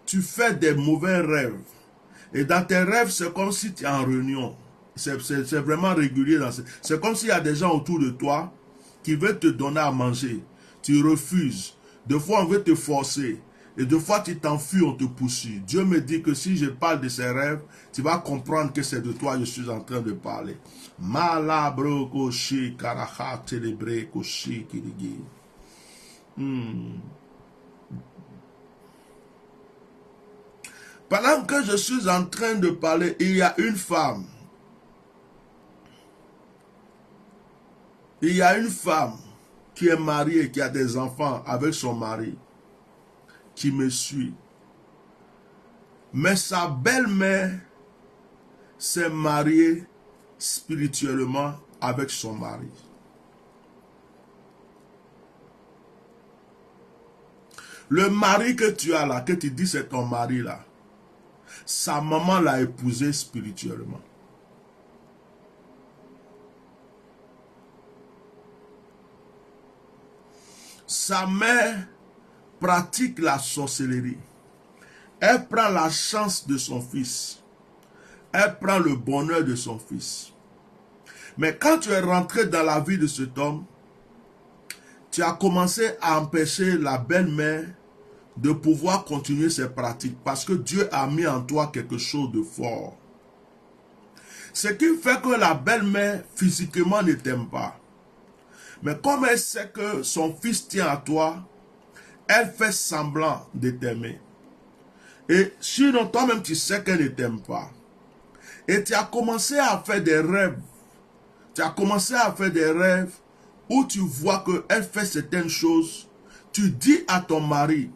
Tu fais des mauvais rêves. Et dans tes rêves, c'est comme si tu es en réunion. C'est vraiment régulier. C'est comme s'il y a des gens autour de toi qui veulent te donner à manger. Tu refuses. Des fois, on veut te forcer. Et des fois, tu t'enfuis, on te poursuit. Dieu me dit que si je parle de ces rêves, tu vas comprendre que c'est de toi que je suis en train de parler. Malabro koshi karaha telebre koshi kirigi. Pendant que je suis en train de parler, il y a une femme. Il y a une femme qui est mariée, qui a des enfants avec son mari, qui me suit. Mais sa belle-mère s'est mariée spirituellement avec son mari. Le mari que tu as là, que tu dis c'est ton mari là, sa maman l'a épousé spirituellement. Sa mère pratique la sorcellerie. Elle prend la chance de son fils. Elle prend le bonheur de son fils. Mais quand tu es rentré dans la vie de cet homme, tu as commencé à empêcher la belle-mère de pouvoir continuer ses pratiques parce que Dieu a mis en toi quelque chose de fort. Ce qui fait que la belle-mère physiquement ne t'aime pas. Mais comme elle sait que son fils tient à toi, elle fait semblant de t'aimer. Et sinon, toi-même, tu sais qu'elle ne t'aime pas. Et tu as commencé à faire des rêves. Tu as commencé à faire des rêves où tu vois qu'elle fait certaines choses. Tu dis à ton mari,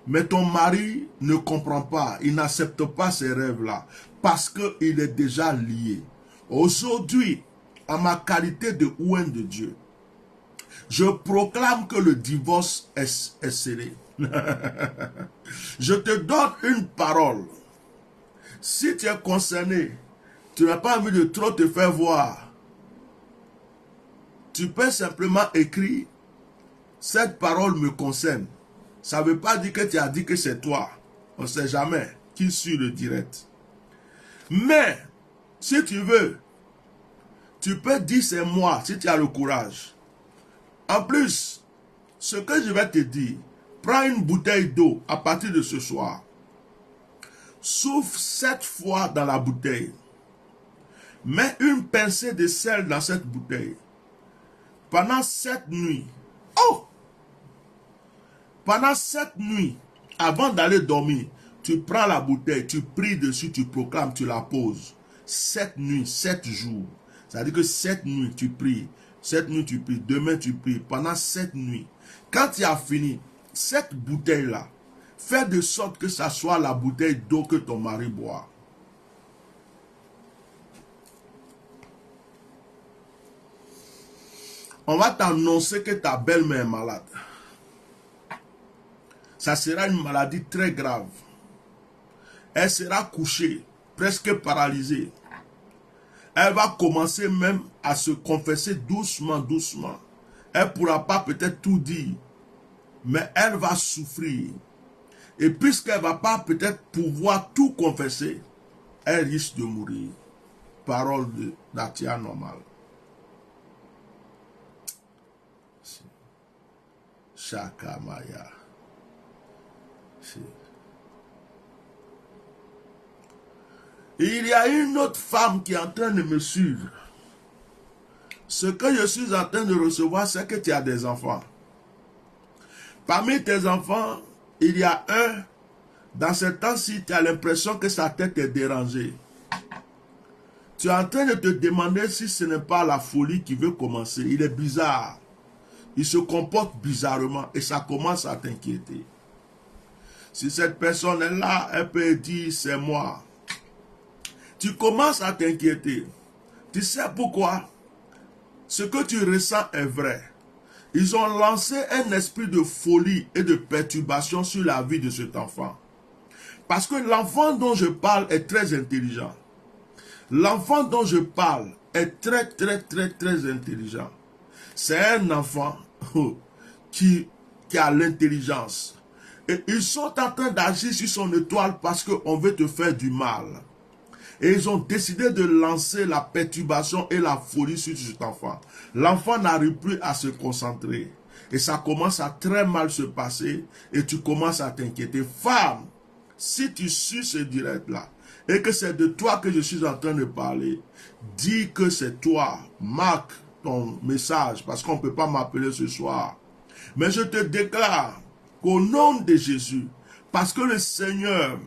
mais ton mari ne comprend pas. Il n'accepte pas ces rêves-là parce qu'il est déjà lié. Aujourd'hui, à ma qualité de ouin de Dieu, je proclame que le divorce est scellé. Je te donne une parole. Si tu es concerné, tu n'as pas envie de trop te faire voir, tu peux simplement écrire « Cette parole me concerne ». Ça ne veut pas dire que tu as dit que c'est toi. On ne sait jamais qui suit le direct. Mais, si tu veux, tu peux dire c'est moi, si tu as le courage. En plus, ce que je vais te dire, prends une bouteille d'eau à partir de ce soir. Souffle 7 fois dans la bouteille. Mets une pincée de sel dans cette bouteille. Pendant 7 nuits. Oh! Pendant 7 nuits, avant d'aller dormir, tu prends la bouteille, tu pries dessus, tu proclames, tu la poses. 7 nuits, 7 jours. C'est-à-dire que 7 nuits, tu pries. 7 nuits, tu pries. Demain, tu pries. Pendant 7 nuits. Quand tu as fini, cette bouteille-là, fais de sorte que ça soit la bouteille d'eau que ton mari boit. On va t'annoncer que ta belle-mère est malade. Ça sera une maladie très grave. Elle sera couchée, presque paralysée. Elle va commencer même à se confesser doucement, doucement. Elle ne pourra pas peut-être tout dire, mais elle va souffrir. Et puisqu'elle ne va pas peut-être pouvoir tout confesser, elle risque de mourir. Parole de Natia normale. Shakamaya. Il y a une autre femme qui est en train de me suivre. Ce que je suis en train de recevoir, c'est que tu as des enfants. Parmi tes enfants, il y a un, dans ce temps-ci, tu as l'impression que sa tête est dérangée. Tu es en train de te demander si ce n'est pas la folie qui veut commencer. Il est bizarre. Il se comporte bizarrement et ça commence à t'inquiéter. Si cette personne est là, elle peut dire c'est moi. Tu commences à t'inquiéter. Tu sais pourquoi? Ce que tu ressens est vrai. Ils ont lancé un esprit de folie et de perturbation sur la vie de cet enfant. Parce que l'enfant dont je parle est très intelligent. L'enfant dont je parle est très, très, très, très intelligent. C'est un enfant qui a l'intelligence. Et ils sont en train d'agir sur son étoile parce qu'on veut te faire du mal. Et ils ont décidé de lancer la perturbation et la folie sur cet enfant. L'enfant n'arrive plus à se concentrer. Et ça commence à très mal se passer. Et tu commences à t'inquiéter. Femme, si tu suis ce direct-là, et que c'est de toi que je suis en train de parler, dis que c'est toi. Marque ton message, parce qu'on ne peut pas m'appeler ce soir. Mais je te déclare qu'au nom de Jésus, parce que le Seigneur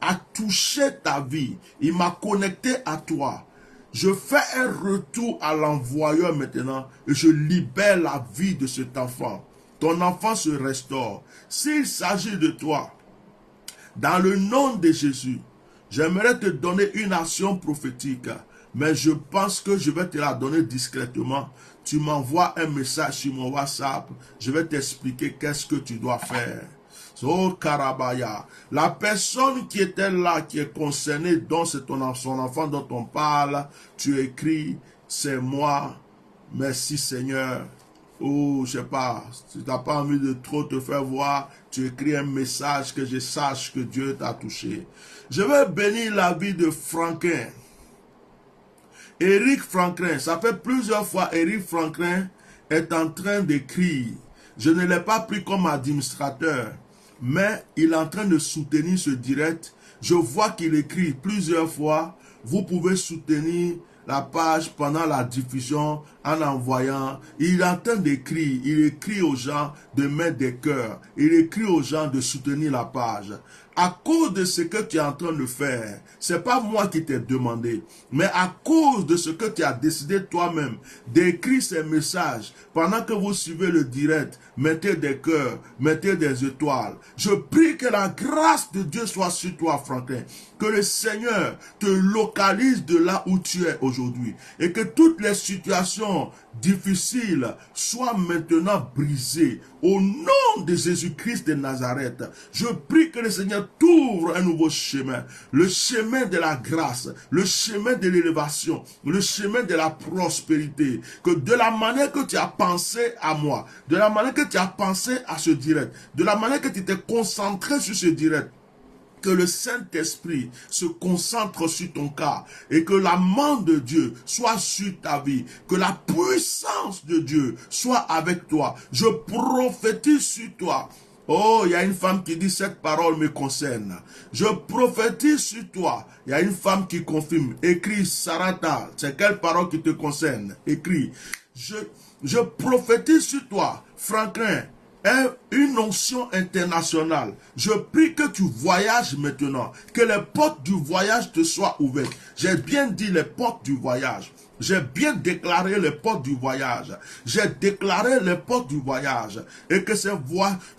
a touché ta vie, il m'a connecté à toi. Je fais un retour à l'envoyeur maintenant et je libère la vie de cet enfant. Ton enfant se restaure. S'il s'agit de toi, dans le nom de Jésus, j'aimerais te donner une action prophétique, mais je pense que je vais te la donner discrètement. Tu m'envoies un message sur mon WhatsApp, je vais t'expliquer qu'est-ce que tu dois faire. Oh Karabaya, la personne qui était là, qui est concernée, dont c'est son enfant dont on parle, tu écris, c'est moi, merci Seigneur. Ou je sais pas, si tu n'as pas envie de trop te faire voir, tu écris un message que je sache que Dieu t'a touché. Je vais bénir la vie de Franklin. Eric Franklin, ça fait plusieurs fois Eric Franklin est en train d'écrire. Je ne l'ai pas pris comme administrateur, mais il est en train de soutenir ce direct. Je vois qu'il écrit plusieurs fois. Vous pouvez soutenir la page pendant la diffusion en envoyant, il est en train d'écrire, il écrit aux gens de mettre des cœurs, il écrit aux gens de soutenir la page. À cause de ce que tu es en train de faire, c'est pas moi qui t'ai demandé, mais à cause de ce que tu as décidé toi-même d'écrire ces messages, pendant que vous suivez le direct, mettez des cœurs, mettez des étoiles. Je prie que la grâce de Dieu soit sur toi, Franklin. Que le Seigneur te localise de là où tu es aujourd'hui. Et que toutes les situations difficiles soient maintenant brisées. Au nom de Jésus-Christ de Nazareth, je prie que le Seigneur t'ouvre un nouveau chemin. Le chemin de la grâce, le chemin de l'élévation, le chemin de la prospérité. Que de la manière que tu as pensé à moi, de la manière que tu as pensé à ce direct, de la manière que tu t'es concentré sur ce direct, que le Saint-Esprit se concentre sur ton cas et que la main de Dieu soit sur ta vie, que la puissance de Dieu soit avec toi. Je prophétise sur toi. Oh, il y a une femme qui dit cette parole me concerne. Je prophétise sur toi. Il y a une femme qui confirme. Écris, Sarata, c'est quelle parole qui te concerne? Écris. Je prophétise sur toi, Franklin. Une onction internationale. Je prie que tu voyages maintenant, que les portes du voyage te soient ouvertes. J'ai bien dit les portes du voyage. J'ai bien déclaré les portes du voyage. J'ai déclaré les portes du voyage. Et que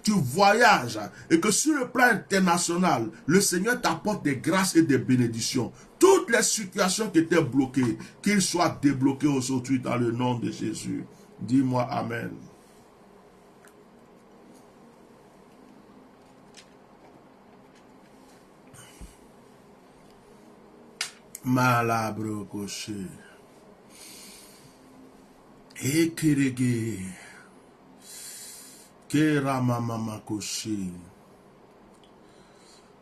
tu voyages. Et que sur le plan international, le Seigneur t'apporte des grâces et des bénédictions. Toutes les situations qui étaient bloquées, qu'ils soient débloquées aujourd'hui dans le nom de Jésus. Dis-moi Amen. Malabre coché. Ekirege. Keramamama coché.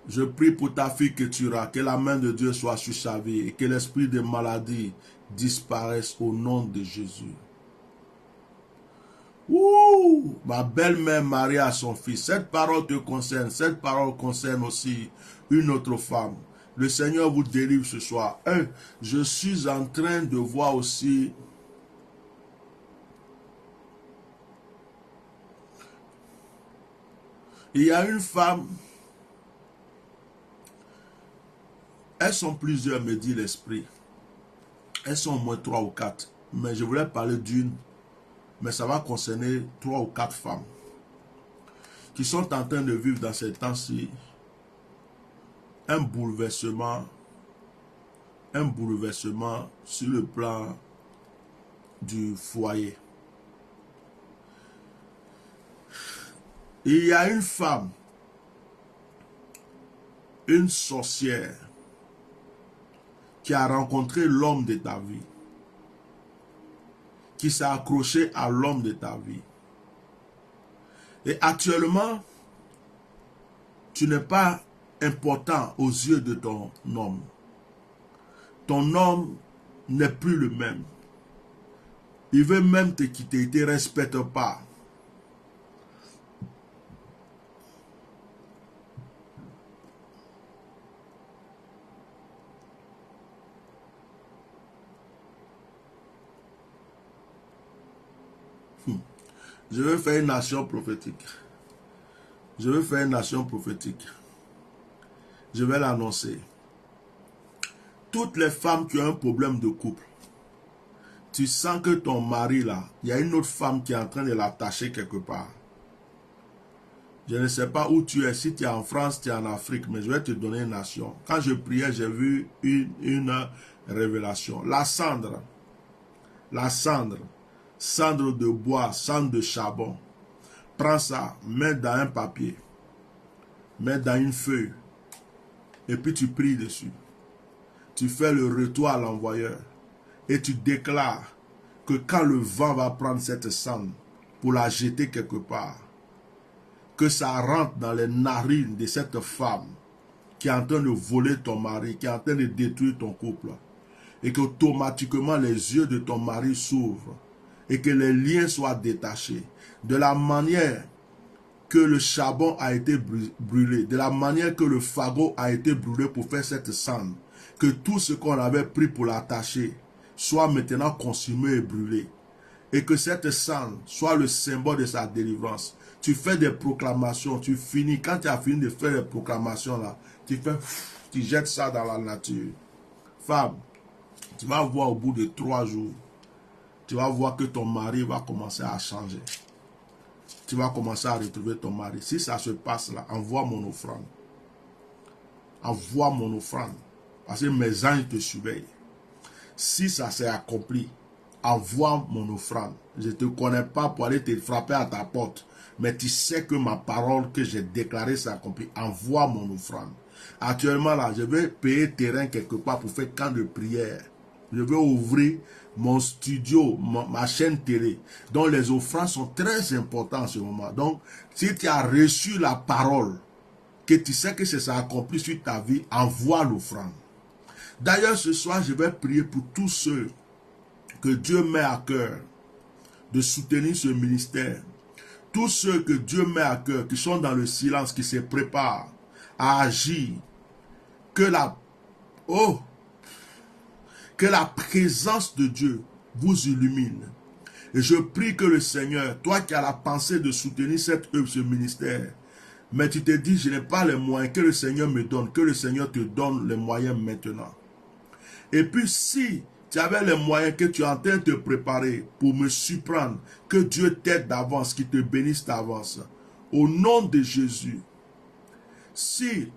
Je prie pour ta fille que tu auras, que la main de Dieu soit sur sa vie et que l'esprit de maladie disparaisse au nom de Jésus. Ouh, ma belle-mère Marie a son fils. Cette parole te concerne. Cette parole concerne aussi une autre femme. Le Seigneur vous délivre ce soir. Je suis en train de voir aussi il y a une femme. Elles sont plusieurs, me dit l'esprit. Elles sont au moins 3 ou 4. Mais je voulais parler d'une. Mais ça va concerner 3 ou 4 femmes qui sont en train de vivre dans ces temps-ci un bouleversement sur le plan du foyer. Il y a une femme, une sorcière, qui a rencontré l'homme de ta vie, qui s'est accroché à l'homme de ta vie. Et actuellement, tu n'es pas important aux yeux de ton homme. Ton homme n'est plus le même. Il veut même te quitter, il ne te respecte pas. Je veux faire une nation prophétique. Je veux faire une nation prophétique. Je vais l'annoncer. Toutes les femmes qui ont un problème de couple, tu sens que ton mari là, il y a une autre femme qui est en train de l'attacher quelque part. Je ne sais pas où tu es, si tu es en France, tu es en Afrique, mais je vais te donner une nation. Quand je priais, j'ai vu une révélation. La cendre, cendre de bois, cendre de charbon. Prends ça, mets dans un papier, mets dans une feuille, et puis tu pries dessus. Tu fais le retour à l'envoyeur, et tu déclares que quand le vent va prendre cette cendre pour la jeter quelque part, que ça rentre dans les narines de cette femme qui est en train de voler ton mari, qui est en train de détruire ton couple, et qu'automatiquement les yeux de ton mari s'ouvrent, et que les liens soient détachés, de la manière que le charbon a été brûlé, de la manière que le fagot a été brûlé pour faire cette cendre, que tout ce qu'on avait pris pour l'attacher soit maintenant consumé et brûlé. Et que cette sang soit le symbole de sa délivrance. Tu fais des proclamations, tu finis. Quand tu as fini de faire les proclamations là, tu jettes ça dans la nature. Femme, tu vas voir au bout de 3 jours, tu vas voir que ton mari va commencer à changer. Tu vas commencer à retrouver ton mari. Si ça se passe là, envoie mon offrande. Envoie mon offrande. Parce que mes anges te surveillent. Si ça s'est accompli, envoie mon offrande. Je ne te connais pas pour aller te frapper à ta porte. Mais tu sais que ma parole que j'ai déclarée s'est accomplie. Envoie mon offrande. Actuellement là, je vais payer terrain quelque part pour faire camp de prière. Je vais ouvrir mon studio, ma chaîne télé. Donc les offrandes sont très importantes en ce moment. Donc si tu as reçu la parole, que tu sais que ça s'est accompli sur ta vie, envoie l'offrande. D'ailleurs, ce soir, je vais prier pour tous ceux que Dieu met à cœur de soutenir ce ministère. Tous ceux que Dieu met à cœur, qui sont dans le silence, qui se préparent à agir. Que la présence de Dieu vous illumine. Et je prie que le Seigneur, toi qui as la pensée de soutenir cette œuvre, ce ministère, mais tu te dis, je n'ai pas les moyens, que le Seigneur me donne, que le Seigneur te donne les moyens maintenant. Et puis si tu avais les moyens que tu es en train de te préparer pour me surprendre, que Dieu t'aide d'avance, qu'il te bénisse d'avance. Au nom de Jésus, si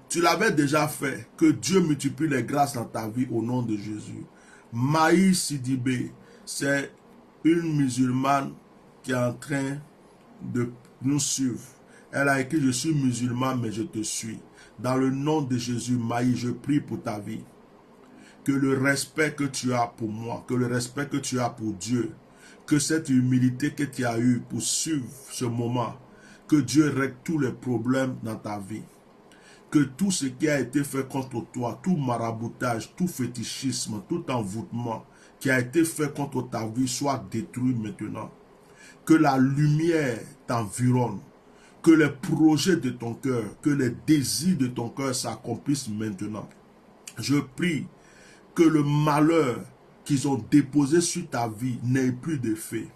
tu l'avais déjà fait, que Dieu multiplie les grâces dans ta vie au nom de Jésus. Maï Sidibé, c'est une musulmane qui est en train de nous suivre. Elle a écrit, je suis musulman mais je te suis. Dans le nom de Jésus, Maï, je prie pour ta vie. Que le respect que tu as pour moi, que le respect que tu as pour Dieu, que cette humilité que tu as eue pour suivre ce moment, que Dieu règle tous les problèmes dans ta vie. Que tout ce qui a été fait contre toi, tout maraboutage, tout fétichisme, tout envoûtement qui a été fait contre ta vie soit détruit maintenant. Que la lumière t'environne. Que les projets de ton cœur, que les désirs de ton cœur s'accomplissent maintenant. Je prie que le malheur qu'ils ont déposé sur ta vie n'ait plus d'effet.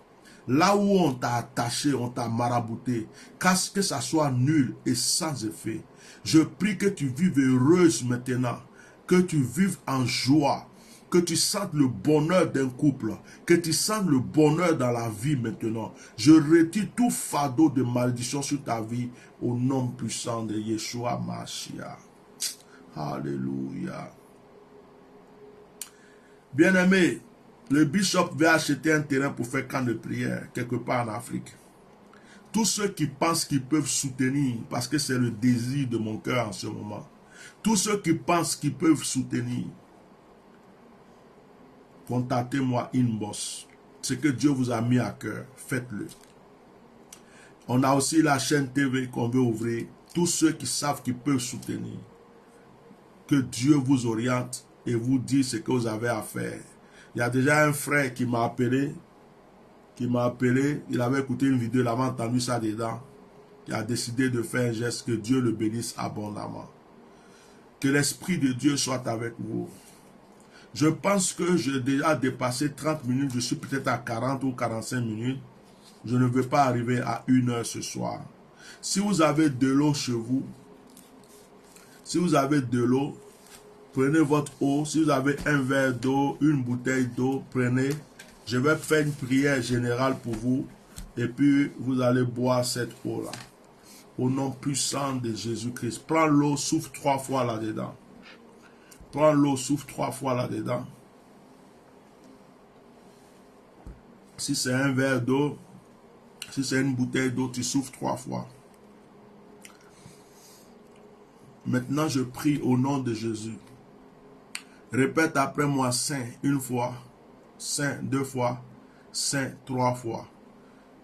Là où on t'a attaché, on t'a marabouté, que ça soit nul et sans effet. Je prie que tu vives heureuse maintenant, que tu vives en joie, que tu sentes le bonheur d'un couple, que tu sentes le bonheur dans la vie maintenant. Je retire tout fardeau de malédiction sur ta vie au nom puissant de Yeshua Mashiach. Alléluia. Bien-aimé, le bishop veut acheter un terrain pour faire camp de prière quelque part en Afrique. Tous ceux qui pensent qu'ils peuvent soutenir, parce que c'est le désir de mon cœur en ce moment, tous ceux qui pensent qu'ils peuvent soutenir, contactez-moi inbox. Ce que Dieu vous a mis à cœur, faites-le. On a aussi la chaîne TV qu'on veut ouvrir. Tous ceux qui savent qu'ils peuvent soutenir, que Dieu vous oriente et vous dit ce que vous avez à faire. Il y a déjà un frère qui m'a appelé, il avait écouté une vidéo, il avait entendu ça dedans, il a décidé de faire un geste, que Dieu le bénisse abondamment. Que l'Esprit de Dieu soit avec vous. Je pense que j'ai déjà dépassé 30 minutes, je suis peut-être à 40 ou 45 minutes. Je ne veux pas arriver à 1 heure ce soir. Si vous avez de l'eau chez vous, prenez votre eau. Si vous avez un verre d'eau, une bouteille d'eau, prenez. Je vais faire une prière générale pour vous. Et puis, vous allez boire cette eau-là. Au nom puissant de Jésus-Christ. Prends l'eau, souffle 3 fois là-dedans. Prends l'eau, souffle 3 fois là-dedans. Si c'est un verre d'eau, si c'est une bouteille d'eau, tu souffles 3 fois. Maintenant, je prie au nom de Jésus. Répète après moi, Saint, 1 fois. Saint, 2 fois. Saint, 3 fois.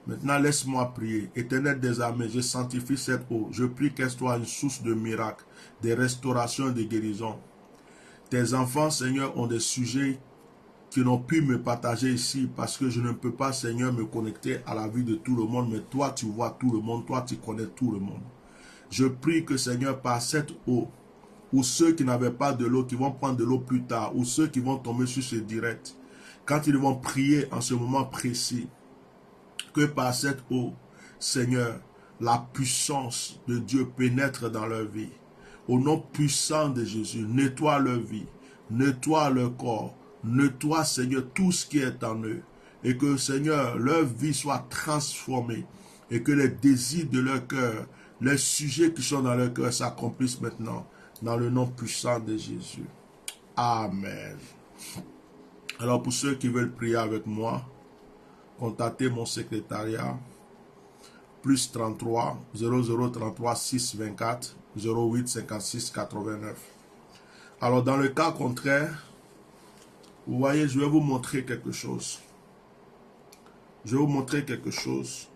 Maintenant, laisse-moi prier. Éternel des armées, je sanctifie cette eau. Je prie qu'elle soit une source de miracles, de restauration et de guérison. Tes enfants, Seigneur, ont des sujets qui n'ont pu me partager ici parce que je ne peux pas, Seigneur, me connecter à la vie de tout le monde. Mais toi, tu vois tout le monde. Toi, tu connais tout le monde. Je prie que, Seigneur, par cette eau, ou ceux qui n'avaient pas de l'eau, qui vont prendre de l'eau plus tard, ou ceux qui vont tomber sur ce direct, quand ils vont prier en ce moment précis, que par cette eau, Seigneur, la puissance de Dieu pénètre dans leur vie. Au nom puissant de Jésus, nettoie leur vie, nettoie leur corps, nettoie, Seigneur, tout ce qui est en eux. Et que, Seigneur, leur vie soit transformée et que les désirs de leur cœur, les sujets qui sont dans leur cœur s'accomplissent maintenant dans le nom puissant de Jésus. Amen. Alors pour ceux qui veulent prier avec moi, contactez mon secrétariat plus 33 0033 624 08 56 89. Alors dans le cas contraire, vous voyez, je vais vous montrer quelque chose. Je vais vous montrer quelque chose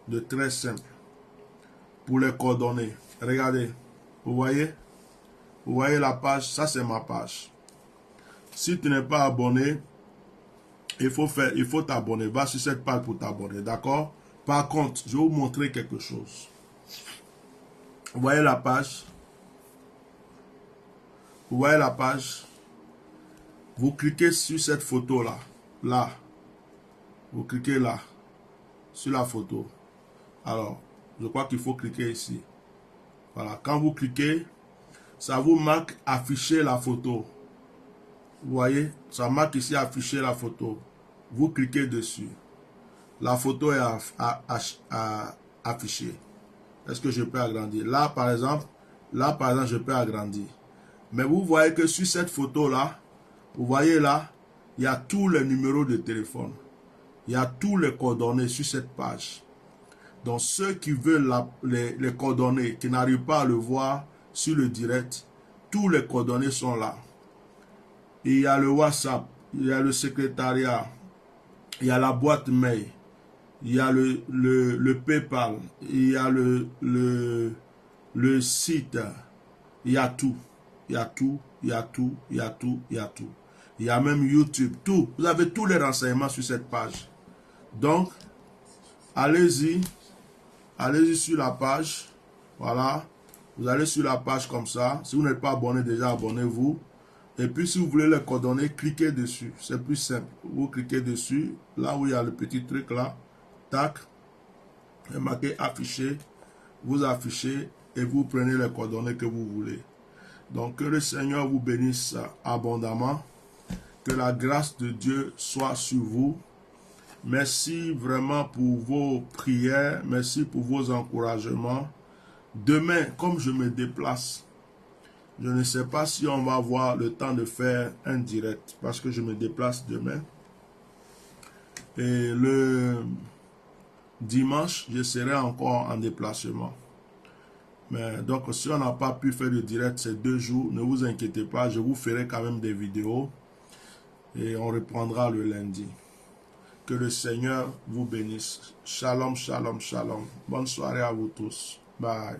de très simple pour les coordonnées. Regardez, vous voyez la page, ça c'est ma page. Si tu n'es pas abonné, il faut t'abonner. Va sur cette page pour t'abonner, d'accord? Par contre, je vais vous montrer quelque chose. Vous voyez la page? Vous voyez la page? Vous cliquez sur cette photo-là. Là. Vous cliquez là. Sur la photo. Alors, je crois qu'il faut cliquer ici. Voilà. Quand vous cliquez, ça vous marque afficher la photo. Vous voyez? Ça marque ici afficher la photo. Vous cliquez dessus. La photo est affichée. Est-ce que je peux agrandir? Là, par exemple, je peux agrandir. Mais vous voyez que sur cette photo-là, vous voyez là, il y a tous les numéros de téléphone. Il y a tous les coordonnées sur cette page. Donc, ceux qui veulent les coordonnées, qui n'arrivent pas à le voir sur le direct, tous les coordonnées sont là. Et il y a le WhatsApp, il y a le secrétariat, il y a la boîte mail, il y a le PayPal, il y a le site, il y a tout. Il y a tout, il y a tout, il y a tout, il y a tout. Il y a même YouTube, tout. Vous avez tous les renseignements sur cette page. Donc, allez-y sur la page. Voilà. Vous allez sur la page comme ça. Si vous n'êtes pas abonné déjà, abonnez-vous. Et puis, si vous voulez les coordonnées, cliquez dessus. C'est plus simple. Vous cliquez dessus. Là où il y a le petit truc là. Tac. Et marqué afficher. Vous affichez et vous prenez les coordonnées que vous voulez. Donc, que le Seigneur vous bénisse abondamment. Que la grâce de Dieu soit sur vous. Merci vraiment pour vos prières. Merci pour vos encouragements. Demain, comme je me déplace, je ne sais pas si on va avoir le temps de faire un direct parce que je me déplace demain. Et le dimanche, je serai encore en déplacement. Mais donc, si on n'a pas pu faire le direct ces 2 jours, ne vous inquiétez pas, je vous ferai quand même des vidéos et on reprendra le lundi. Que le Seigneur vous bénisse. Shalom, shalom, shalom. Bonne soirée à vous tous. Bye.